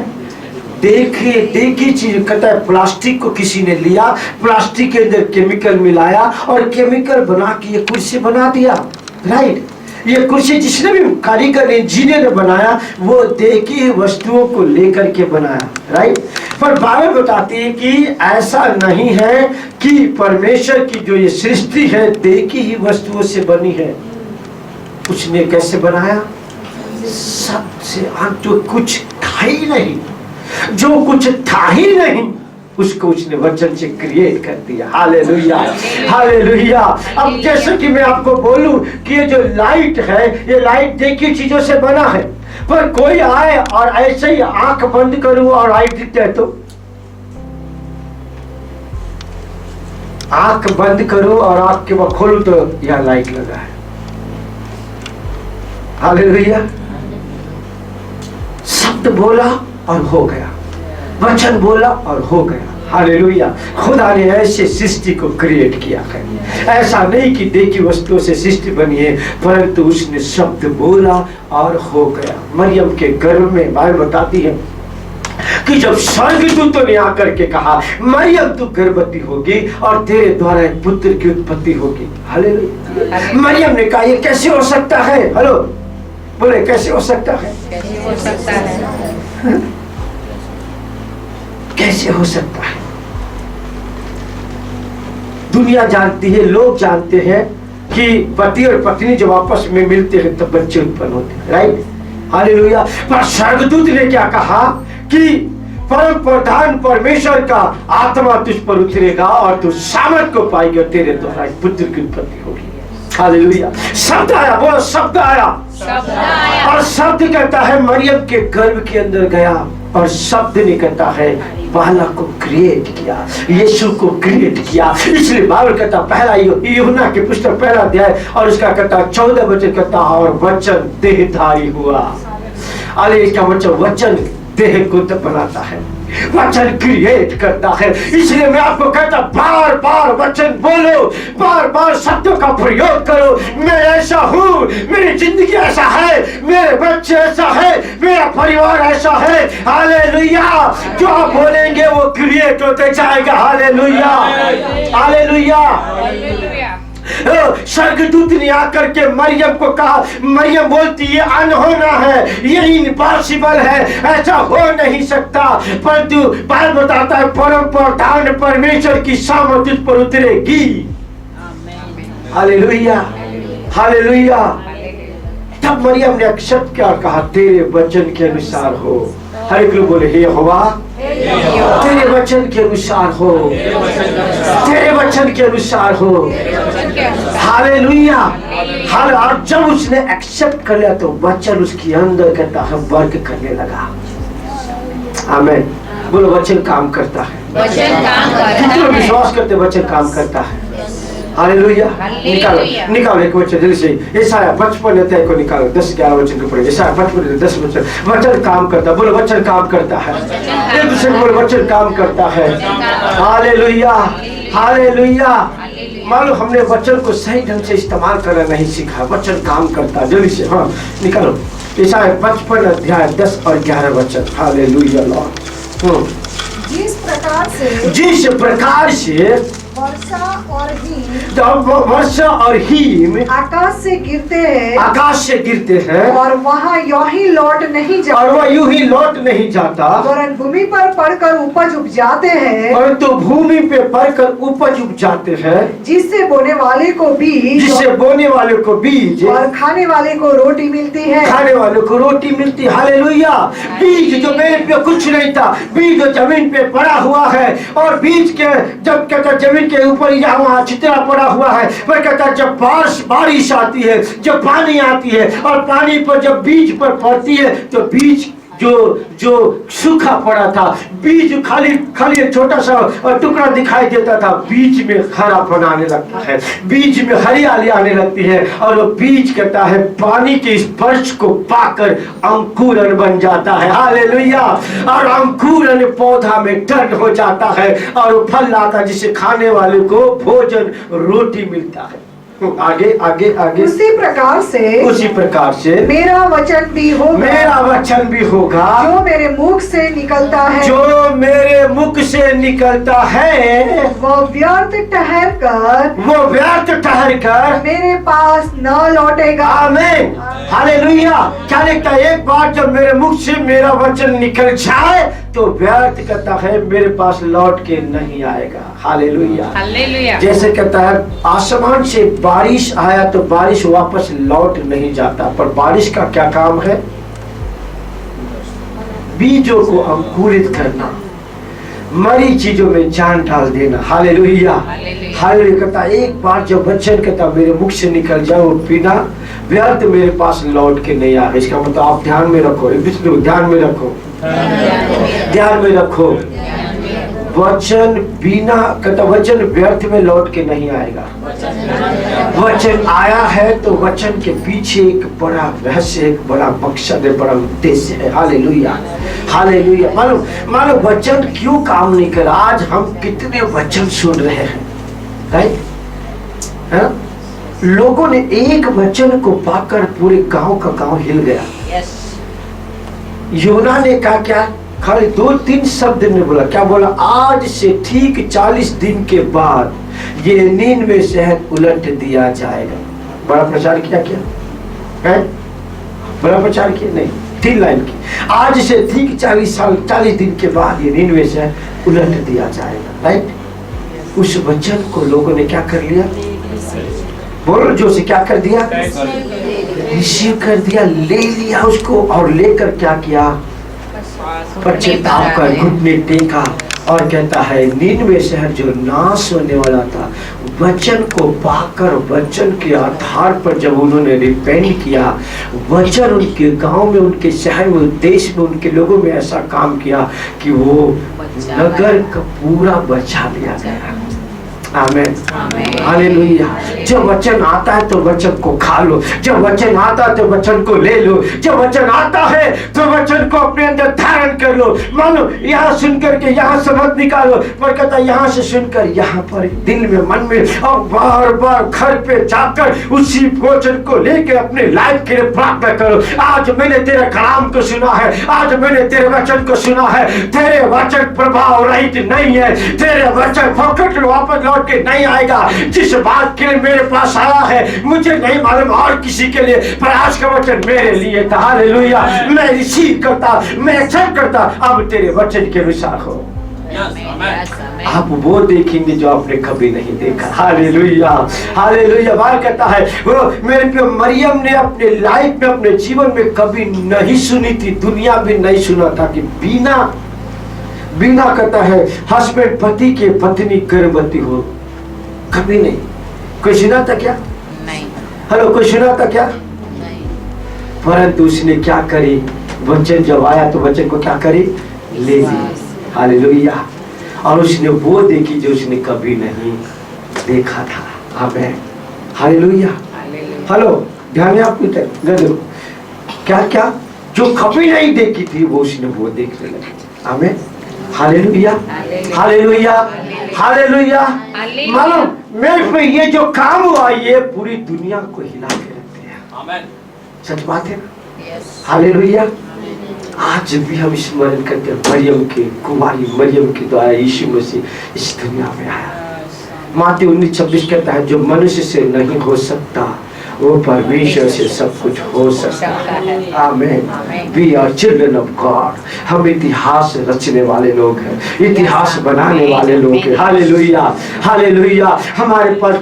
देखी चीज। कहता है प्लास्टिक को किसी ने लिया, प्लास्टिक के अंदर केमिकल मिलाया और केमिकल बना के ये कुर्सी बना दिया। राइट। ये कुर्सी जिसने भी कारीगर इंजीनियर ने बनाया वो देखी वस्तुओं को लेकर के बनाया। राइट। पर बाइबल बताती है कि ऐसा नहीं है कि परमेश्वर की जो ये सृष्टि है देखी ही वस्तुओं से बनी है। उसने कैसे बनाया? सबसे जो कुछ था ही नहीं, जो कुछ था ही नहीं उसको उसने वचन से क्रिएट कर दिया। हालेलुया। हालेलुया। अब जैसे कि मैं आपको बोलूं कि ये जो लाइट है ये लाइट देखी चीजों से बना है, पर कोई आए और ऐसे ही आंख बंद करूं और लाइट दिखता है तो आंख बंद करूं और आंख के बाद खोलूं तो यह लाइट लगा है। हालेलुया। शब्द बोला और हो गया, वचन बोला और हो गया। हालेलुया। खुदा ने ऐसे सृष्टि को क्रिएट किया है। ऐसा नहीं कि देखी वस्तुओं से सृष्टि बनी है, परंतु उसने शब्द बोला और हो गया। मरियम के गर्भ में बाइबल बताती है कि जब स्वर्गदूतों ने आकर के कहा मरियम तू गर्भवती होगी और तेरे द्वारा एक पुत्र की उत्पत्ति होगी। हालेलुया। मरियम ने कहा ये कैसे हो सकता है? हेलो, बोले कैसे हो सकता है? कैसे हो सकता है? कैसे हो सकता है? दुनिया जानती है, लोग जानते हैं कि पति और पत्नी जब आपस में मिलते हैं तब बच्चे उत्पन्न होते हैं। राइट। हालेलुया। पर स्वर्गदूत ने क्या कहा कि परम प्रधान परमेश्वर का आत्मा तुझ पर उतरेगा और तू सामर्थ को पाएगी और तेरे द्वारा एक पुत्र की उत्पत्ति होगी। हालेलुया। शब्द आया, बोलो शब्द आया। और शब्द कहता है मरियम के गर्भ के अंदर गया और शब्द ने कहता है बालक को क्रिएट किया, यीशु को क्रिएट किया। इसलिए बाइबल कहता पहला यूहन्ना की पुस्तक पहला अध्याय और उसका कहता 14 वचन कहता और वचन देहधारी हुआ। अरे इसका मतलब वचन देह को बनाता है, वचन क्रिएट करता है। इसलिए मैं आपको कहता बार बार वचन बोलो, बार बार शब्दों का प्रयोग करो। मैं ऐसा हूँ, मेरी जिंदगी ऐसा है, मेरे बच्चे ऐसा है, मेरा परिवार ऐसा है। हालेलुया। जो आप बोलेंगे वो क्रिएट होते जाएगा। हालेलुया। हालेलुया। स्वर्गदूत ने आकर के मरियम को कहा, मरियम बोलती है अनहोना है, ये इम्पॉसिबल है, ऐसा हो नहीं सकता। परंतु बाइबल बताता है परम प्रधान परमेश्वर की सामर्थ तुझ पर उतरेगी। हालेलुया। हालेलुया। तब मरियम ने एक्सेप्ट किया और कहा तेरे वचन के अनुसार हो। हर एक लोग बोले हे यहोवा तेरे वचन के अनुसार हो, तेरे वचन के अनुसार हो। हालेलुया। हाल और जब उसने एक्सेप्ट कर लिया तो वचन उसके अंदर कहता है वर्क करने लगा। आमीन। बोलो वचन काम करता है। वचन काम करता कितने है। विश्वास करते वचन काम करता है। हालेलुया। निकालो निकालो एक वचन जल्दी से। यशाया 55 अध्याय को निकालो, 10-11 वचन को पढ़ो। यशाया 55 10 वचन। वचन काम करता है। बोलो वचन काम करता है। एक दूसरे को बोलो वचन काम करता है। Hallelujah hallelujah. मालूम हमने वचन को सही ढंग से इस्तेमाल करना नहीं सीखा। वचन काम करता है। जल्दी से हाँ निकालो। यशाया 55 अध्याय 10 और 11 वचन। Hallelujah Lord. जिस प्रकार से वर्षा और हिम जब वर्षा और हिम आकाश से गिरते हैं और वहाँ यूं ही लौट नहीं और जाते, वह यूं ही लौट नहीं जाता, वरन भूमि पर पड़कर उपज उपजाते हैं, परंतु भूमि पे पड़कर उपज उपजाते हैं, जिससे बोने वाले को बीज जिससे बोने वाले को बीज और खाने वाले को रोटी मिलती है। खाने वालों को रोटी मिलती। हालेलुया। बीज जो मेरे पे कुछ नहीं था, बीज जो जमीन पे पड़ा हुआ है, और बीज के जब कहता जमीन के ऊपर यहाँ वहाँ चितरा पड़ा हुआ है, वह कहता जब बारिश आती है, जब पानी आती है और पानी पर जब बीज पर पड़ती है तो बीज जो सूखा पड़ा था, बीज खाली एक छोटा सा टुकड़ा दिखाई देता था, बीज में हरापन आने लगता है, बीज में हरियाली आने लगती है, और वो बीज कहता है पानी के स्पर्श को पाकर अंकुरन बन जाता है। हालेलुया। और अंकुरन पौधा में टर्न हो जाता है और वो फल लाता है, जिसे खाने वाले को भोजन रोटी मिलता है। आगे आगे आगे। उसी प्रकार से मेरा वचन भी होगा जो मेरे मुख से निकलता है, वो व्यर्थ ठहर कर मेरे पास न लौटेगा। आमीन। हालेलुया। क्या लिखता है? एक बार जब मेरे मुख से मेरा वचन निकल जाए तो व्यर्थ कहता है मेरे पास लौट के नहीं आएगा। हालेलुया। हालेलुया। जैसे कहता है आसमान से बारिश आया तो बारिश वापस लौट नहीं जाता, पर बारिश का क्या काम है? बीजों को अंकुरित करना, मरी चीजों में जान डाल देना। हालेलुया। हालेलुया। कहता एक बार जब वचन कहता मेरे मुख से निकल जाए वो बिना व्यर्थ मेरे पास लौट के नहीं आएगा। इसका मतलब आप ध्यान में रखो, ध्यान में रखो, ध्यान में रखो। वचन बिना कहता वचन व्यर्थ में लौट के नहीं आएगा। वचन आया है तो वचन के पीछे एक बड़ा रहस्य, एक बड़ा मकसद है, बड़ा उद्देश्य है। हालेलुया। हालेलुया। मानो वचन क्यों काम नहीं कर? आज हम कितने वचन सुन रहे हैं, राइट? लोगों ने एक वचन को पाकर पूरे गांव का गांव हिल गया। योना ने कहा क्या? खाली 2-3 शब्द ने बोला। क्या बोला? आज से ठीक 40 दिन के बाद ये नीनवे शहर उलट दिया जाएगा। बड़ा प्रचार किया क्या है? बड़ा प्रचार किया नहीं, 3 लाइन की। आज से ठीक 40 दिन के बाद ये नीनवे शहर उलट दिया जाएगा, राइट? उस वचन को लोगों ने क्या कर लिया? बोलो जो से क्या कर दिया? रिसीव कर दिया, ले लिया उसको, और लेकर क्या किया? पश्चाताप कर घुटने टेका और कहता है नीनवे शहर जो नाश होने वाला था, वचन को पाकर, वचन के आधार पर जब उन्होंने रिपेंट किया, वचन उनके गांव में, उनके शहर में, देश में, उनके लोगों में ऐसा काम किया कि वो नगर का पूरा बचा लिया गया। आमीन। हालेलुया। जब वचन आता है तो वचन को खा लो, जब वचन आता है तो वचन को ले लो, जब वचन आता है तो वचन को अपने अंदर धारण कर लो। मानो यहाँ सुनकर के यहाँ से मत निकालो, पर कहता यहाँ से सुनकर यहाँ पर दिल में, मन में, और बार बार घर पे जाकर उसी वचन को लेकर अपने लाइफ के लिए प्रार्थना करो। आज मैंने तेरे कलाम को सुना है, आज मैंने तेरे वचन को सुना है, तेरे वचन प्रभाव रहित नहीं है, तेरे वचन फोकट वापस लौट के नहीं आएगा। जिस बात के लिए मेरे पास आया है मुझे नहीं मालूम और किसी के लिए, पर आज का वचन मेरे लिए था। हालेलुया। मैं रिसीव करता, मैं एक्सेप्ट करता, अब तेरे वचन के अनुसार हो। आप वो देखेंगे जो आपने कभी नहीं देखा। हालेलुया। हालेलुया। बात कहता है वो मेरे पे मरियम ने अपने लाइफ में, अपने जीवन में कभी नहीं सुनी थी, दुनिया भी नहीं सुना था कि बिना बिना कहता है हस्बैंड पति के पत्नी गर्भवती हो, कभी नहीं। कोई सुना था क्या? नहीं। हेलो, कोई सुना था क्या? नहीं। परंतु उसने क्या करी? वचन जब आया तो वचन को क्या करी? ले ली। हालेलुया। और उसने वो देखी जो उसने कभी नहीं देखा था। आमेन। हालेलुया। हेलो, ध्यान है आपको? देखो क्या क्या जो कभी नहीं देखी थी वो उसने वो देखने लगी। आमेन। हालेलुया। हालेलुया। हालेलुया। मालूम मेरे पे ये जो काम हुआ ये पूरी दुनिया को हिला के रख दिया। आमेन। सच बात है ना? हालेलुया। आज भी हम स्मरण करते हैं मरियम के, कुमारी मरियम के द्वारा यीशु मसीह इस दुनिया में आया। मत्ती 19:26 कहता है जो मनुष्य से नहीं हो सकता वो परमेश्वर से सब कुछ हो सकता है। आमीन। We are children of God. हम इतिहास रचने वाले लोग हैं, इतिहास बनाने वाले लोग हैं। हालेलुया। हालेलुया। हमारे पास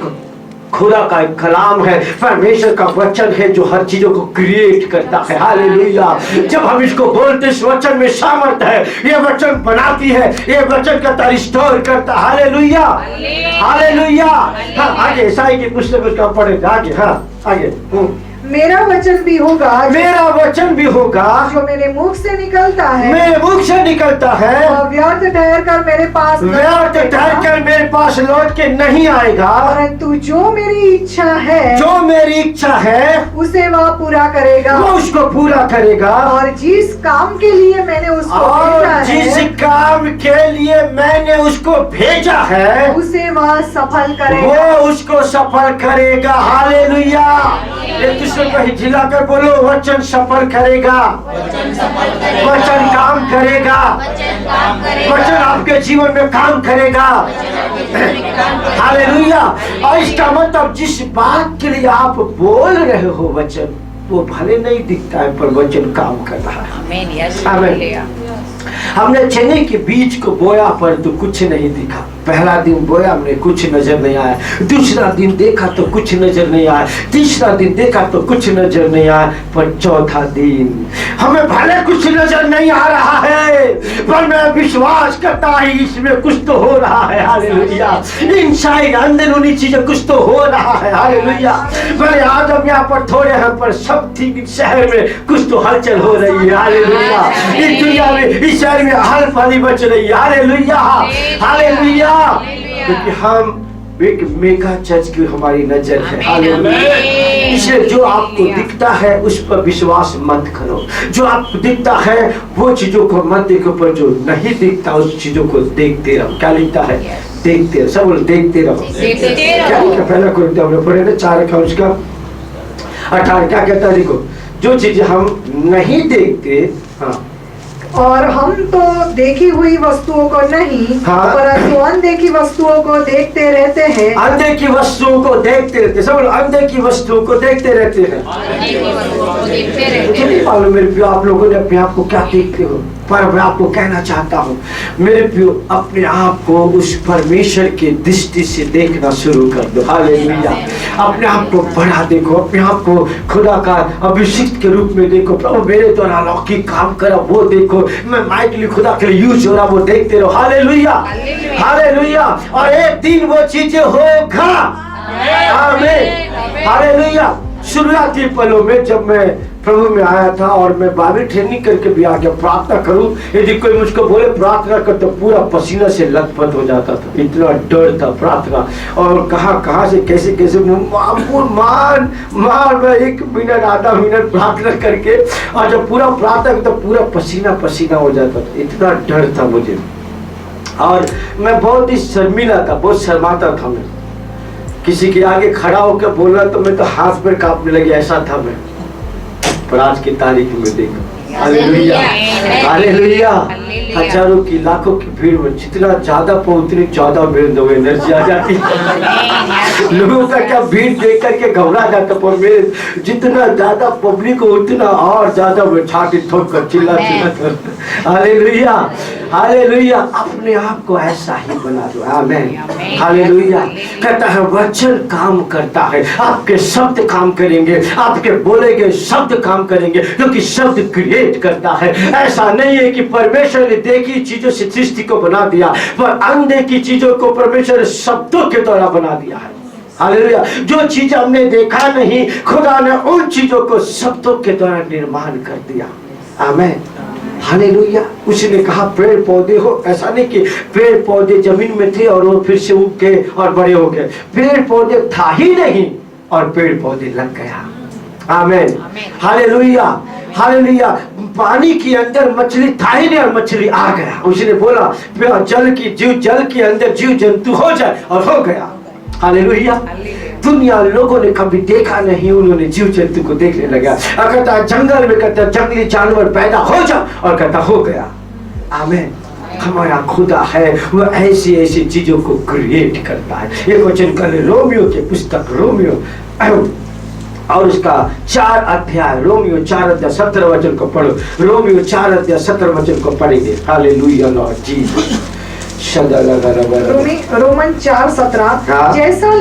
खुदा का एक कलाम है, परमेश्वर का वचन है जो हर चीजों को क्रिएट करता है। हालेलुया। जब हम इसको बोलते इस वचन में सामर्थ है, ये वचन बनाती है, ये वचन का रिस्टोर करता। हालेलुया। हालेलुया। हाँ, आगे ईसाई की पुस्तक उसका पढ़े आगे। हाँ आगे। मेरा वचन भी होगा, मेरा वचन भी होगा जो मेरे मुख से निकलता है, मेरे मुख से निकलता है, वह व्यर्थ ठहर कर मेरे पास व्यर्थ ठहर कर मेरे पास लौट के नहीं आएगा, परंतु जो मेरी इच्छा है, जो मेरी इच्छा है उसे वह पूरा करेगा, वो उसको पूरा करेगा। और जिस काम के लिए मैंने उसको और भेजा जिस है, काम के लिए मैंने उसको भेजा है उसे वह सफल करेगा। वो उसको सफल करेगा। हालेलुया। एक दूसरे को हिलाकर बोलो, वचन सफल करेगा, वचन काम करेगा, वचन आपके जीवन में काम करेगा। हालेलुया। और इसका मतलब जिस बात के लिए आप बोल रहे हो वचन वो भले नहीं दिखता है पर वचन काम कर रहा है। आमीन। यस। आमीन। हमने चने के बीज को बोया पर तो कुछ नहीं दिखा। पहला दिन बोया हमने, कुछ नजर नहीं आया। दूसरा दिन देखा तो कुछ नजर नहीं आया। तीसरा दिन देखा तो कुछ नजर नहीं आया। पर चौथा दिन हमें भले कुछ नजर नहीं आ रहा है पर मैं विश्वास करता है इसमें कुछ तो हो रहा है। हालेलुया। इनसाइड अंदरूनी चीजें कुछ तो हो रहा है। हालेलुया। भले आज हम यहाँ पर थोड़े हैं पर सब ठीक शहर में कुछ तो हलचल हो रही है। हालेलुया। इस दुनिया में, इस शहर में हलफली बच रही है। हालेलुया। हालेलुया। क्योंकि हम एक मेगा चर्च की हमारी नजर है। हालेलुया। इसलिए जो आपको दिखता है उस पर विश्वास मत करो। जो आपको दिखता है वो चीजों को मत देखो, पर जो नहीं दिखता उस चीजों को देखते रहो। क्या लिखता है? देखते रहो। सब बोलो देखते रहो। क्या लिखा? पहला कोरिन्थियों में पढ़े ना 4 उसका 18 क्या कहता है? देखो, जो चीजें हम नहीं देखते, हाँ, और हम तो देखी हुई वस्तुओं को नहीं, हाँ, परंतु अनदेखी वस्तुओं को देखते रहते हैं। अनदेखी वस्तुओं को देखते रहते। सब अनदेखी वस्तुओं को देखते रहते हैं। मुझे नहीं मालूम मेरे प्रियो आप लोगों ने अपने आप को क्या देखते हो, पर मैं आपको कहना चाहता हूँ मेरे प्रियो अपने आप को उस परमेश्वर की दृष्टि से देखना शुरू कर दो। हालेलुया। अपने आप को बड़ा देखो, अपने आप को खुदा का अभिषिक्त के रूप में देखो। प्रभु मेरे द्वारा अलौकिक काम करा वो देखो, मैं माइकली खुदा के लिए यूज हो रहा वो देखते रहो। हालेलुया। हालेलुया। और एक दिन वो चीजें होगा। आमीन। हालेलुया। शुरुआती पलों में जब मैं प्रभु में आया था और मैं बाइबल ट्रेनिंग करके भी आ गया, प्रार्थना करूं यदि कोई मुझको बोले प्रार्थना कर तो पूरा पसीना से लथपथ हो जाता था। इतना डर था प्रार्थना, और कहां से कैसे कैसे मान मैं 1 मिनट आधा मिनट प्रार्थना करके और जब पूरा प्रार्थना तो पूरा पसीना पसीना हो जाता था। इतना डर था मुझे और मैं बहुत ही शर्मिला था, बहुत शर्माता था। मैं किसी के आगे खड़ा होकर बोलना तो मैं तो हाथ पर कांपने लगे, ऐसा था मैं। पर आज की तारीख में देखो, हालेलुया। हालेलुया। हजारों की लाखों की भीड़ में जितना ज्यादा उतनी ज्यादा एनर्जी आ जाती है। लोगों का क्या भीड़ देख करके घबरा जाता, पर मेरे जितना ज्यादा पब्लिक हो उतना और ज्यादा मैं छाती ठोक कर चिल्ला। हालेलुया। हालेलुया। अपने आप को ऐसा ही बना दो। आमीन। हालेलुया। कहता है वचन काम करता है, आपके शब्द काम करेंगे, आपके बोले गए शब्द काम करेंगे, क्योंकि शब्द क्रिएट करता है। ऐसा नहीं है कि परमेश्वर परमेश्वर ने देखी चीजों से सृष्टि को बना दिया, पर अनदेखी चीजों को परमेश्वर ने शब्दों के द्वारा बना दिया है। हालेलुया। जो चीज हमने देखा नहीं, खुदा ने उन चीजों को शब्दों के द्वारा निर्माण कर दिया। आमीन। हालेलुया। उसने कहा पेड़ पौधे हो, ऐसा नहीं कि पेड़ पौधे जमीन में थे और वो फिर से उग गए और बड़े हो गए। पेड़ पौधे था ही नहीं और पेड़ पौधे लग गया। आमीन। हालेलुया। हालेलुया। पानी के अंदर मछली था ही नहीं और मछली आ गया। उसने बोला जल के अंदर जीव जंतु हो जाए और हो गया। हालेलुया। दुनिया लोगों ने कभी देखा नहीं, उन्होंने जीव जंतु को देखने लगा। कहता जंगल में कहता जंगली जानवर पैदा हो जा और कहता हो गया। आमीन। हमारा खुदा है वो ऐसी ऐसी चीजों को क्रिएट करता है। एक वचन कल रोमियो की पुस्तक रोमियो और उसका 4 अध्याय, रोमियो 4 अध्याय 17 वचन को पढ़ो। रोमियो 4 अध्याय 17 वचन को पढ़ेंगे। Hallelujah Lord Jesus. रोमन 4:17 जैसा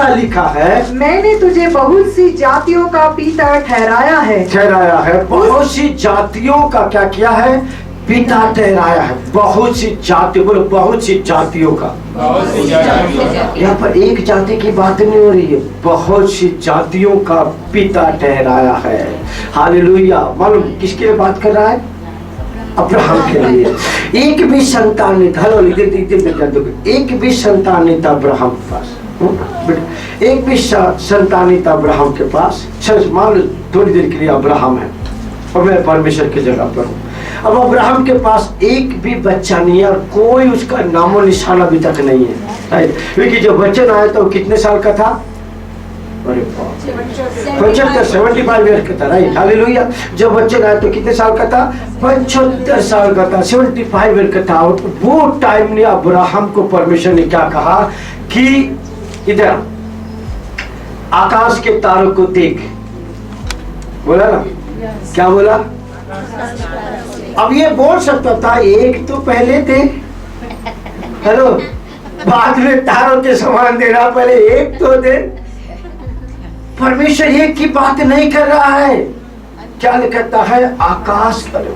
लिखा है मैंने तुझे बहुत सी जातियों का पिता ठहराया है। बहुत सी जातियों का क्या किया है? पिता ठहराया है। बहुत सी जाति, बोलो बहुत सी जातियों का। यहाँ पर एक जाति की बात नहीं हो रही है, बहुत सी जातियों का पिता ठहराया है। हालेलुया। मालूम किसके लिए बात कर रहा है? अब्राहम के लिए। एक भी संतान नहीं था, एक भी संतान नहीं था अब्राहम के पास। एक भी संतान नहीं था अब्राहम के पास। मान लो थोड़ी देर के लिए अब्राहम है और मैं परमेश्वर की जगह पर हूँ। अब अब्राहम के पास एक भी बच्चा नहीं है और कोई उसका नामो निशान अभी तक नहीं है। क्योंकि जब वचन आया तो कितने साल का था? 75 ईयर का था। राइट। हालेलुया। जब वचन आया तो कितने साल का था? 75 साल का था। 75 ईयर का था। वो टाइम ने अब्राहम को परमेश्वर ने क्या कहा कि इधर आकाश के तारों को देख। बोला ना? क्या बोला? अब ये बोल सकता था एक तो पहले थे, हेलो, बाद में तारों के समान देना, पहले एक तो दे। परमेश्वर एक की बात नहीं कर रहा है। क्या कहता है? आकाश करो।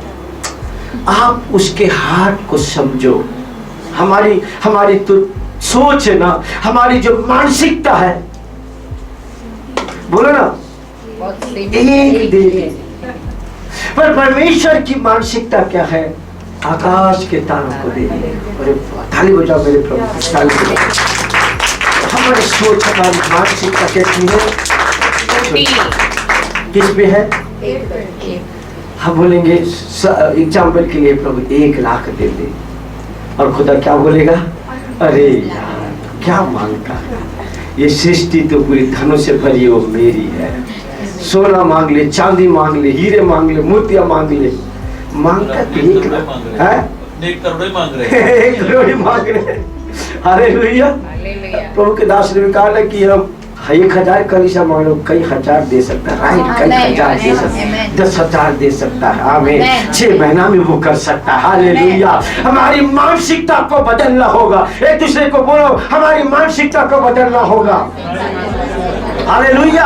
आप उसके हार्ट को समझो। हमारी तो सोच है ना, हमारी जो मानसिकता है, बोलो ना, एक दे। पर परमेश्वर की मानसिकता क्या है? आकाश के तारों को दे। अरे ताली बजाओ मेरे प्रभु, ताली बजाओ। हमारी सोच, हमारी मानसिकता कैसी है? किस पे है? हम बोलेंगे एग्जाम्पल के लिए प्रभु 1 लाख दे दे, और खुदा क्या बोलेगा? अरे यार क्या मांगता है? ये सृष्टि तो पूरी धनों से भरी हो मेरी है। सोना मांग ले, चांदी मांग ले, हीरे मांग ले, मोतिया मांग ले, मांगता तो 1 लाख है, 1 करोड़ मांग रहे। 1 करोड़ मांग रहे। हालेलुया। प्रभु के दास ने कहा ना कि हम 1000 कलीसिया मांगो, कई हजार दे सकता है। राइट, कई हजार दे सकता है, 10,000 दे सकता है। आमीन। 6 महीना में वो कर सकता है। हालेलुया। हमारी मानसिकता को बदलना होगा। एक दूसरे को बोलो, हमारी मानसिकता को बदलना होगा। हालेलुया।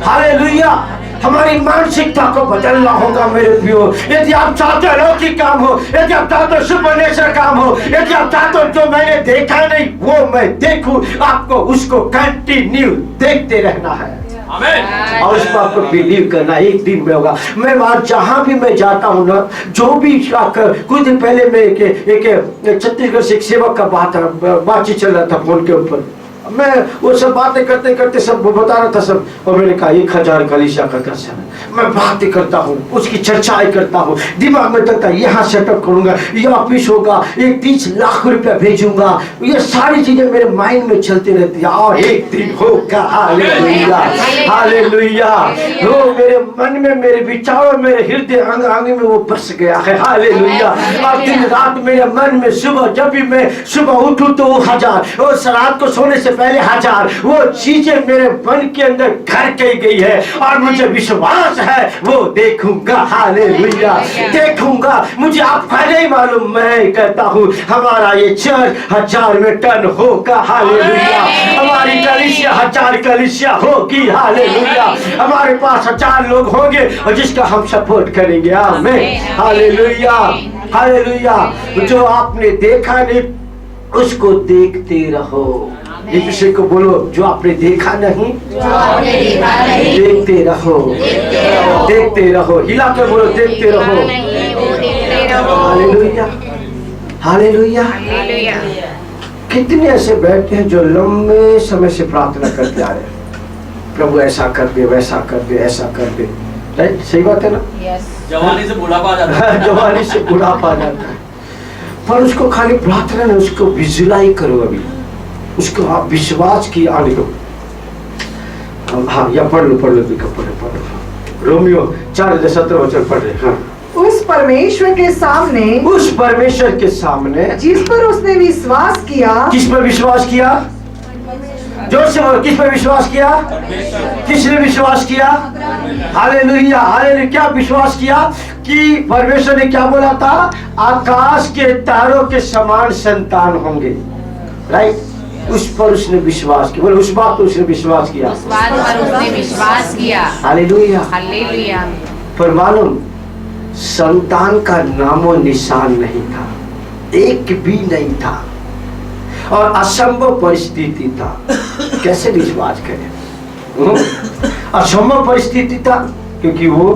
हालेलुया। हमारी मानसिकता को बदलना होगा मेरे प्रियो। यदि आप चाहते हो अलौकिक काम हो, यदि आप चाहते हो सुपरनेचुरल काम हो, यदि आप चाहते हो जो मैंने देखा नहीं वो मैं देखूं, आपको उसको कंटिन्यू देखते रहना है। आमीन। और उसको आपको बिलीव करना, एक दिन में होगा। मैं वहां जहां भी मैं जाता हूँ ना, जो भी कुछ दिन पहले मैं एक छत्तीसगढ़ से एक सेवक का बातचीत चल रहा था फोन के ऊपर। मैं वो सब बातें करते करते सब बता रहा था सब, और मैंने कहा 1000 कलीसिया का दर्शन है। मैं बातें करता हूँ, उसकी चर्चाएं करता हूँ, दिमाग में तक यहाँ सेटअप करूंगा, ये ऑफिस होगा, 30 लाख रुपया भेजूंगा, ये सारी चीजें मेरे माइंड में चलती रहती है। और एक दिन होगा। हालेलुया। हालेलुया। वो मेरे मन में, मेरे विचारों, मेरे हृदय अंग अंग में वो बस गया है। हालेलुया। और दिन रात मेरे मन में, सुबह जब भी मैं सुबह उठूं तो 1000, और रात को सोने से पहले 1000 वो चीजें मेरे मन के अंदर घर के गई है और मुझे विश्वास है वो देखूंगा। हालेलुया, देखूंगा। मुझे आपका नहीं मालूम, मैं कहता हूँ हमारा ये चर्च 1000 में टन होगा। हालेलुया, हमारी कलीसिया 1000 कलीसिया होगी। हालेलुया, हमारे पास 1000 लोग होंगे और जिसका हम सपोर्ट करेंगे। आमीन, हालेलुया, हालेलुया। जो आपने देखा नहीं उसको देखते रहो। ये किसी को बोलो, जो आपने देखा नहीं देखते रहो, देखते रहो। हिला के बोलो, देखते रहो। Hallelujah, hallelujah. कितने ऐसे बैठे हैं जो लंबे समय से प्रार्थना करते आ रहे हैं, प्रभु ऐसा कर दे, वैसा कर दे, ऐसा कर दे। राइट, सही बात है ना? जवानी से बुढ़ापा आ जाता है। जवानी से बुढ़ापा आ जाता है, पर उसको खाली प्रार्थना नहीं, उसको विजुलाइज करो। अभी उसको आप विश्वास की आने दो। हाँ, या पढ़ लो, पढ़ लो, पढ़ लो। रोमियो 4:17 वचन पढ़ रहे। हाँ, उस परमेश्वर के सामने, उस परमेश्वर के सामने जिस पर उसने विश्वास किया। किस पर विश्वास किया? जोर से बोलो, किस पर विश्वास किया? किसने विश्वास किया? Hallelujah, hallelujah. क्या विश्वास किया? कि परमेश्वर ने क्या बोला था? आकाश के तारों के समान संतान होंगे। राइट, उस पर उसने विश्वास किया। बोलो, उस बात पर उसने विश्वास किया। उस बात पर उसने विश्वास किया। Hallelujah, hallelujah. पर मालूम, संतान का नामो निशान नहीं था, एक भी नहीं था, और असंभव परिस्थिति था। कैसे विश्वास करें? असंभव परिस्थिति था क्योंकि वो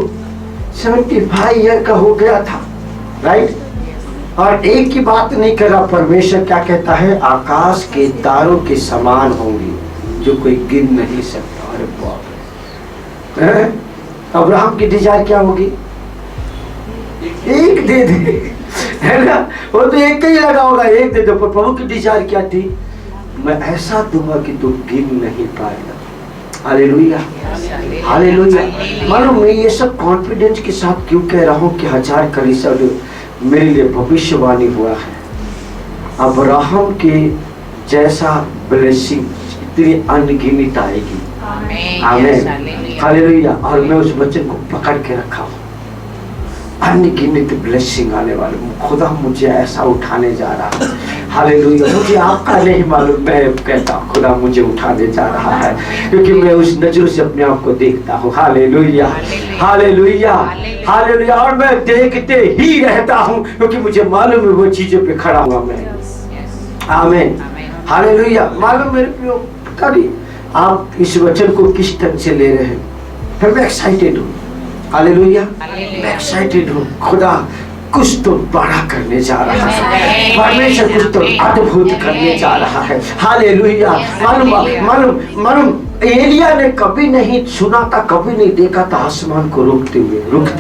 75 ईयर का हो गया था। राइट, और एक ही बात नहीं कर रहा, परमेश्वर क्या कहता है? आकाश के तारों के समान होंगे जो कोई गिन नहीं सकता। अरे बाप रे, अब्राहम की डिजायर क्या होगी? एक दे दे, है ना? वो तो एक ही लगा होगा, एक दे दो। पर प्रभु की डिजायर क्या थी? मैं ऐसा दूंगा कि तू गिन नहीं पाएगा। Hallelujah, hallelujah. मालूम मैं ये सब कॉन्फिडेंस के साथ क्यों कह रहा हूँ कि 1000 कलीसिया मेरे लिए भविष्यवाणी हुआ है। अब्राहम के जैसा ब्लेसिंग इतनी अनगिनत आएगी। आमीन, हालेलुया। और मैं उस वचन को पकड़ के रखा हूँ। अनगिनत ब्लेसिंग आने वाले, खुदा मुझे ऐसा उठाने जा रहा है। हालेलुया, मुझे आपका नहीं मालूम, मैं कहता हूँ खुदा मुझे उठाने जा रहा है क्योंकि मैं उस नजरों से अपने आप को देखता हूँ। Hallelujah, hallelujah, hallelujah. और मैं देखते ही रहता हूँ क्योंकि मुझे मालूम है वो चीजों पे खड़ा हुआ मैं। आमीन, हालेलुया। मालूम मेरे प्रियो, पता नहीं आप इस वचन को किस ढंग से ले रहे हैं, फिर मैं एक्साइटेड हूँ। हालेलुया, मैं एक्साइटेड हूँ। खुदा कुछ तो बड़ा करने जा रहा है, परमेश्वर कुछ तो अद्भुत करने जा रहा है। हालेलुया। मालूम एलिया ने कभी नहीं सुना था, कभी नहीं देखा था आसमान को रुकते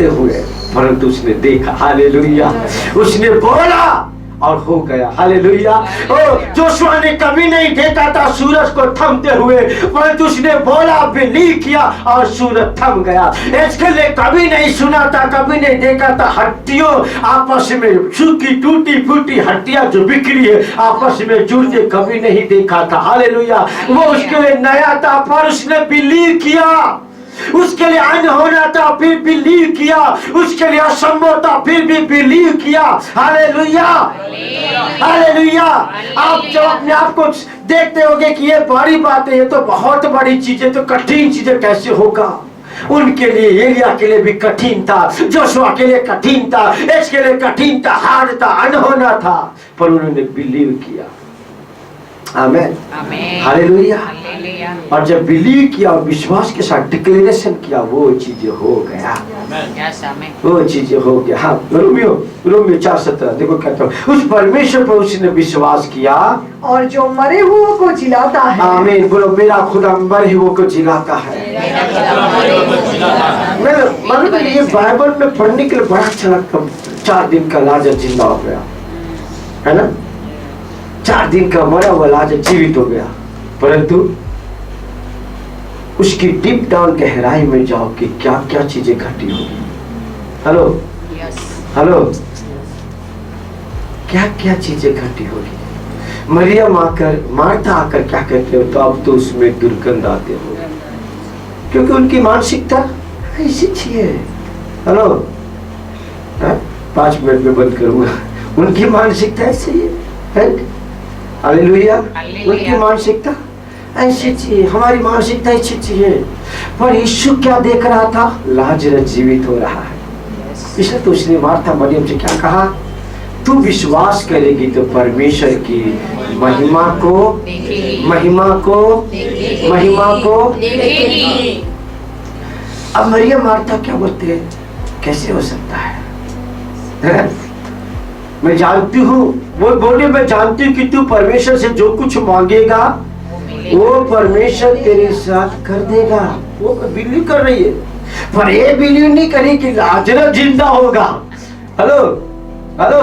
हुए, परंतु उसने देखा। हालेलुया, उसने बोला और हो गया। हालेलुया। ओ जोशुआ ने कभी नहीं देखा था सूरज को थमते हुए, परंतु उसने बोला, बिलीव किया और सूरज थम गया। इसके लिए कभी नहीं सुना था, कभी नहीं देखा था हड्डियों आपस में, सूखी टूटी फूटी हड्डियां जो बिखरी है आपस में जुड़ते, कभी नहीं देखा था। हालेलुया। वो उसके लिए नया था, पर उसने बिलीव किया। उसके लिए अन होना था, फिर बिलीव किया। उसके लिए असंभव था, फिर भी बिलीव किया। Hallelujah, hallelujah. आप जब अपने आप को देखते होंगे कि ये बड़ी बात है, ये तो बहुत बड़ी चीज है, तो कठिन चीजें कैसे होगा? उनके लिए, एलिया के लिए भी कठिन था, जोशुआ के लिए कठिन था, इसके लिए कठिन था, हार्ड था, अनहोना था, पर उन्होंने बिलीव किया। आमीन, हालेलुया। और जब बिलीव किया और विश्वास के साथ डिक्लेरेशन किया, वो चीजें हो गया, वो चीजें हो गया। हाँ, रोमियो 4:17 देखो कहता हूँ, उस परमेश्वर पर उसने विश्वास किया और जो मरे हुओं को जिलाता है। आमीन, बोलो मेरा खुदा मरे हुओं को जिलाता है। मैं ये बाइबल में पढ़ने के लिए बड़ा अच्छा लगता। 4 दिन का लाजर जिंदा हो गया, है ना? 4 दिन का मरा हुआ लाजर जीवित हो गया, परंतु उसकी डीप डाउन गहराई में जाओ कि क्या क्या चीजें घटी होगी। हेलो, हेलो, क्या क्या चीजें घटी होगी? मरियम आकर, मार्था आकर क्या कहते हो, तो अब तो उसमें दुर्गंध आते हो, क्योंकि उनकी मानसिकता ऐसी थी है। हेलो, 5 मिनट में बंद करूंगा। उनकी मानसिकता ऐसी है। हालेलुया। उनकी मानसिकता ऐसी थी, हमारी मानसिकता ऐसी थी है। पर यीशु क्या देख रहा था? लाजरस जीवित हो रहा है। इसलिए तो उसने मार्था मरियम से क्या कहा? तू विश्वास करेगी तो परमेश्वर की महिमा को अब मरियम मार्था क्या बोलते हैं? कैसे हो सकता है? मैं जानती हूँ, वो बोले मैं जानती हूँ कि तू परमेश्वर से जो कुछ मांगेगा वो परमेश्वर तेरे साथ कर देगा। वो बिलीव कर रही है, पर ये बिलीव नहीं करी कि लाजरस जिंदा होगा। हेलो हेलो,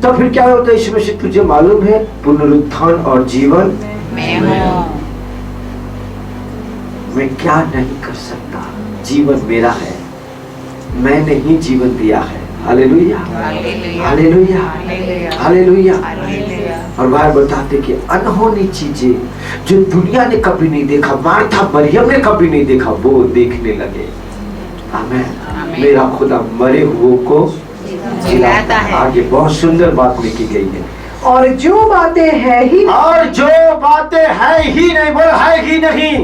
तो फिर क्या होता है? इसमें से तुझे मालूम है पुनरुत्थान और जीवन मैं क्या नहीं कर सकता, जीवन मेरा है, मैंने ही जीवन दिया है। Hallelujah hallelujah hallelujah. और बाहर बताते कि अनहोनी चीजें जो दुनिया ने कभी नहीं देखा, मार्था मरियम ने कभी नहीं देखा, वो देखने लगे। आमीन। मेरा खुदा मरे हुए को जिलाता है। आगे बहुत सुंदर बात लिखी गई है। और जो बातें है ही नहीं, बोलो है ही नहीं।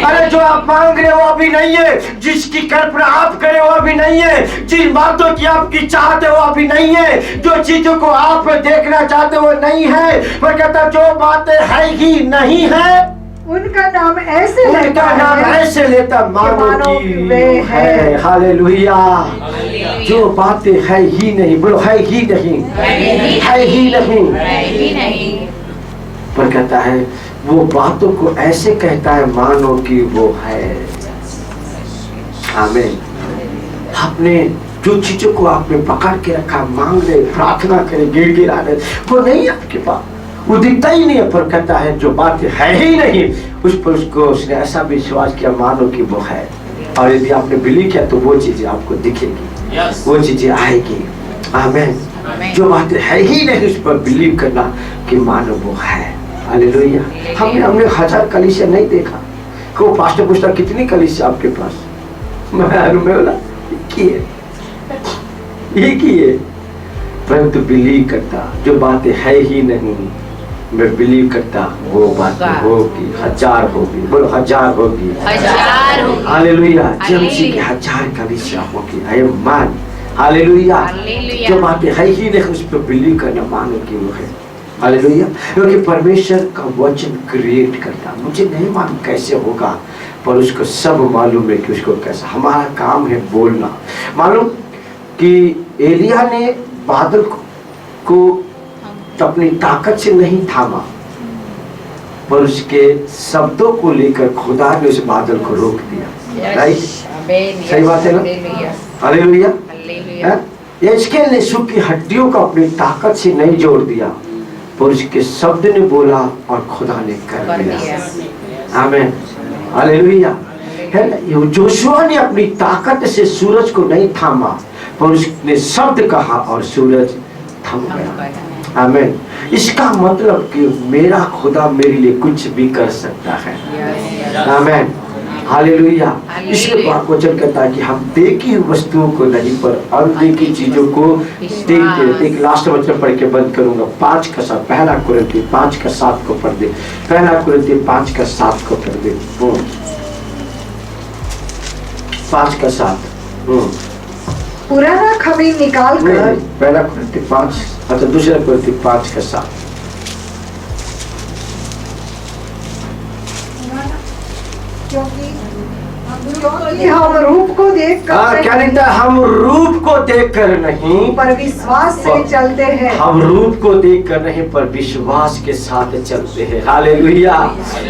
अरे जो आप मांग रहे हो वो अभी नहीं है, जिसकी कल्पना आप करे वो अभी नहीं है, जिन बातों की आपकी चाहते हो अभी नहीं है, जो चीजों को आप देखना चाहते हो वो नहीं है। पर कहता जो बातें है ही नहीं है उनका नाम ऐसे लेता मानो कि वे है। हालेलुया। जो बातें है ही नहीं, बोलो है ही नहीं, है ही नहीं। पर कहता है वो बातों को ऐसे कहता है मानो कि वो है। आमीन। आपने जो चीजों को आपने पकड़ के रखा, मांग रहे, प्रार्थना करे, गिड़गिड़ा रहे, वो नहीं आपके पास, वो दिखता ही नहीं है। पर कहता है जो बात है ही नहीं, उस पर उसको उसने ऐसा विश्वास किया मानो कि वो है। और यदि आपने बिलीव किया तो वो चीजें आपको दिखेगी, वो चीजें आएगी। आमीन। जो बात है ही नहीं उस पर बिलीव करना कि मानो वो है। हालेलुया। हमने 1000 कलीसिया नहीं देखा कि वो पास्टर पूछता कितनी कलीसिया आपके पास, मैं बोला एक ही है। परंतु बिलीव करता जो बातें है ही नहीं, मैं बिलीव करता वो बात होगी, 1000 होगी, बोलो 1000 होगी। हालेलुया। जमसी के 1000 कलीसिया होगी। आई मान। हालेलुया। जो बातें है ही नहीं उस पर बिलीव करना मानो कि वो है। हालेलुया। क्योंकि परमेश्वर का वचन क्रिएट करता, मुझे नहीं मालूम कैसे होगा, पर उसको सब मालूम है कि उसको कैसा। हमारा काम है बोलना। मालूम कि एलिया ने बादल को अपनी ताकत से नहीं थामा, पर उसके शब्दों को लेकर खुदा ने उस बादल को रोक दिया। राइट, सही बात है ना? हालेलुया। यजकेल ने सूखी हड्डियों को अपनी ताकत से नहीं जोड़ दिया, पर उसके शब्द ने बोला और खुदा ने कर दिया। आमीन। हालेलुया। है ना? जोशुआ ने अपनी ताकत से सूरज को नहीं थामा, पर उसने शब्द कहा और सूरज थम गया। आमीन। इसका मतलब कि मेरा खुदा मेरे लिए कुछ भी कर सकता है। आमीन। हालेलुया। इसलिए वचन कहता है कि हम देखी वस्तुओं को नहीं पर अनदेखी चीजों को देखते रहते। एक लास्ट वचन पढ़ के बंद करूंगा। 5 का 7, पहला कुरिन्थी 5 का 7 को पढ़ दे। पहला कुरिन्थी 5 का 7 को पढ़ दे। 5 का 7। पुराना खमीर निकाल कर, पहला कुरिन्थी 5, अच्छा दूसरा कुरिन्थी 5 का 7। क्योंकि हम रूप को देख कर क्या लिखता है? हम रूप को देख कर नहीं पर विश्वास से चलते हैं। हम रूप को देख कर नहीं पर विश्वास के साथ चलते हैं। Hallelujah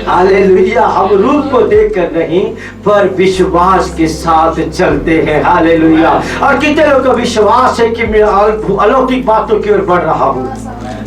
hallelujah. हम रूप को देख कर नहीं पर विश्वास के साथ चलते हैं। हालेलुया। और कितने लोगों का विश्वास है कि मैं अलौकिक बातों की ओर बढ़ रहा हूँ।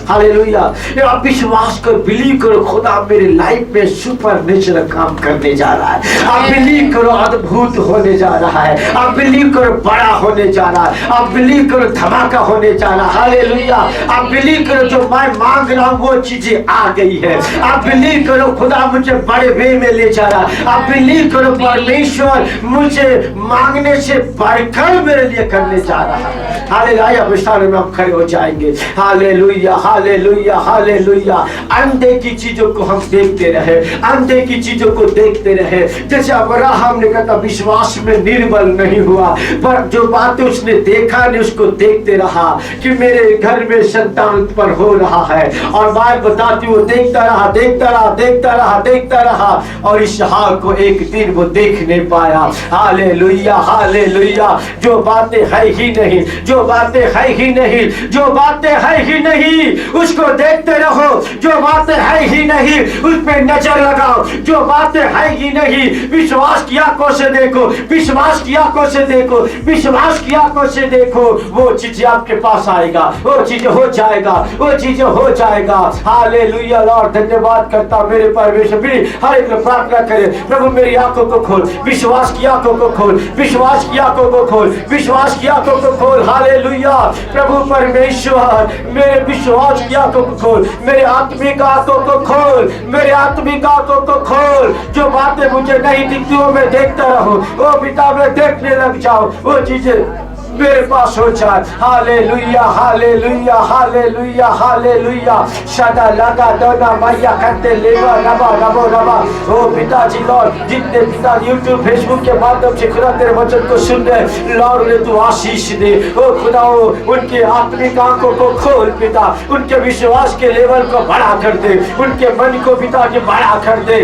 हालेलुया। आप विश्वास कर, बिलीव करो, खुदा मेरी लाइफ में सुपर नेचुरल काम करने जा रहा है। आप बिलीव करो, अद्भुत होने जा रहा है। आप बिलीव करो, बड़ा होने जा रहा है। आप बिलीव करो, धमाका होने जा रहा है। हालेलुया। आप बिलीव करो, जो मैं मांग रहा हूँ वो चीजें आ गई है। आप बिलीव करो, खुदा मुझे बड़े वे में ले जा रहा है। आप बिलीव करो, परमेश्वर मुझे मांगने से बढ़कर मेरे लिए करने जा रहा है। हालेलुया। विस्तार में हम खड़े हो जाएंगे। Hallelujah, hallelujah, hallelujah. अंधे की चीजों को हम देखते रहे, अंधे की चीजों को देखते रहे। जैसे अब्राहम ने कहा, विश्वास में निर्बल नहीं हुआ, पर जो बातें उसने देखा नहीं उसको देखते रहा कि मेरे घर में संतान उत्पन्न हो रहा है। और बात बताती, वो देखता रहा, देखता रहा, देखता रहा, देखता रहा, और इसहाक को एक दिन वो देख नहीं पाया। Hallelujah, hallelujah. जो बातें है ही नहीं, जो बातें है ही नहीं, जो बातें है ही नहीं, उसको देखते रहो। जो बातें है ही नहीं, उस पे नजर लगाओ। जो बातें है ही नहीं, विश्वास की आंखों से देखो, विश्वास की आंखों से देखो, विश्वास की आंखों से देखो। वो चीजें आपके पास आएगा, वो चीजें हो जाएगा, वो चीजें हो जाएगा। हालेलुया। लॉर्ड धन्यवाद करता मेरे परमेश्वर। भी हर एक लोग प्रार्थना करे, प्रभु मेरी आंखों को खोल, विश्वास की आंखों को खोल, विश्वास की आंखों को खोल, विश्वास की आंखों को खोल। हालेलुया। प्रभु परमेश्वर मेरे विश्वास की आंखों को खोल, मेरे आत्मिक आंखों को खोल, मेरे आत्मिक आंखों को खोल। जो बातें मुझे नहीं दिखती वो मैं देखता रहूं, वो पिता मैं देखने लग जाऊं, वो चीजें मेरे पास हो जाए। Hallelujah, hallelujah, hallelujah, hallelujah. सदा लगा दोना मैया करते लेवा रबा रबो रबा। ओ पिताजी, लॉर्ड जितने पिता यूट्यूब फेसबुक के माध्यम से खुदा तेरे वचन को सुन रहे, लॉर्ड उन्हें तू आशीष दे। ओ खुदा, उनके आत्मिक आंखों को खोल पिता, उनके विश्वास के लेवल को बढ़ा कर दे, उनके मन को पिताजी बढ़ा कर दे।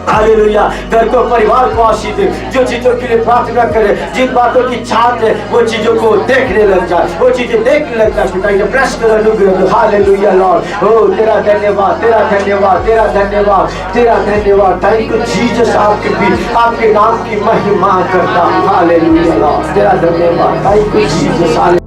हालेलुया। घर को, परिवार को आशीष दे। जो चीजों के लिए प्रार्थना करे, जिन बातों की चाहत है, वो चीजों को देखने लग जाए, वो चीजें देखने लग जाए। पिता ये ब्लेस कर अनुग्रह। Hallelujah Lord. ओ तेरा धन्यवाद, तेरा धन्यवाद, तेरा धन्यवाद, तेरा धन्यवाद। Thank you Jesus. आपके भी आपके नाम की महिमा करता। हालेलुया लॉर्ड, तेरा धन्यवाद। Thank you Jesus.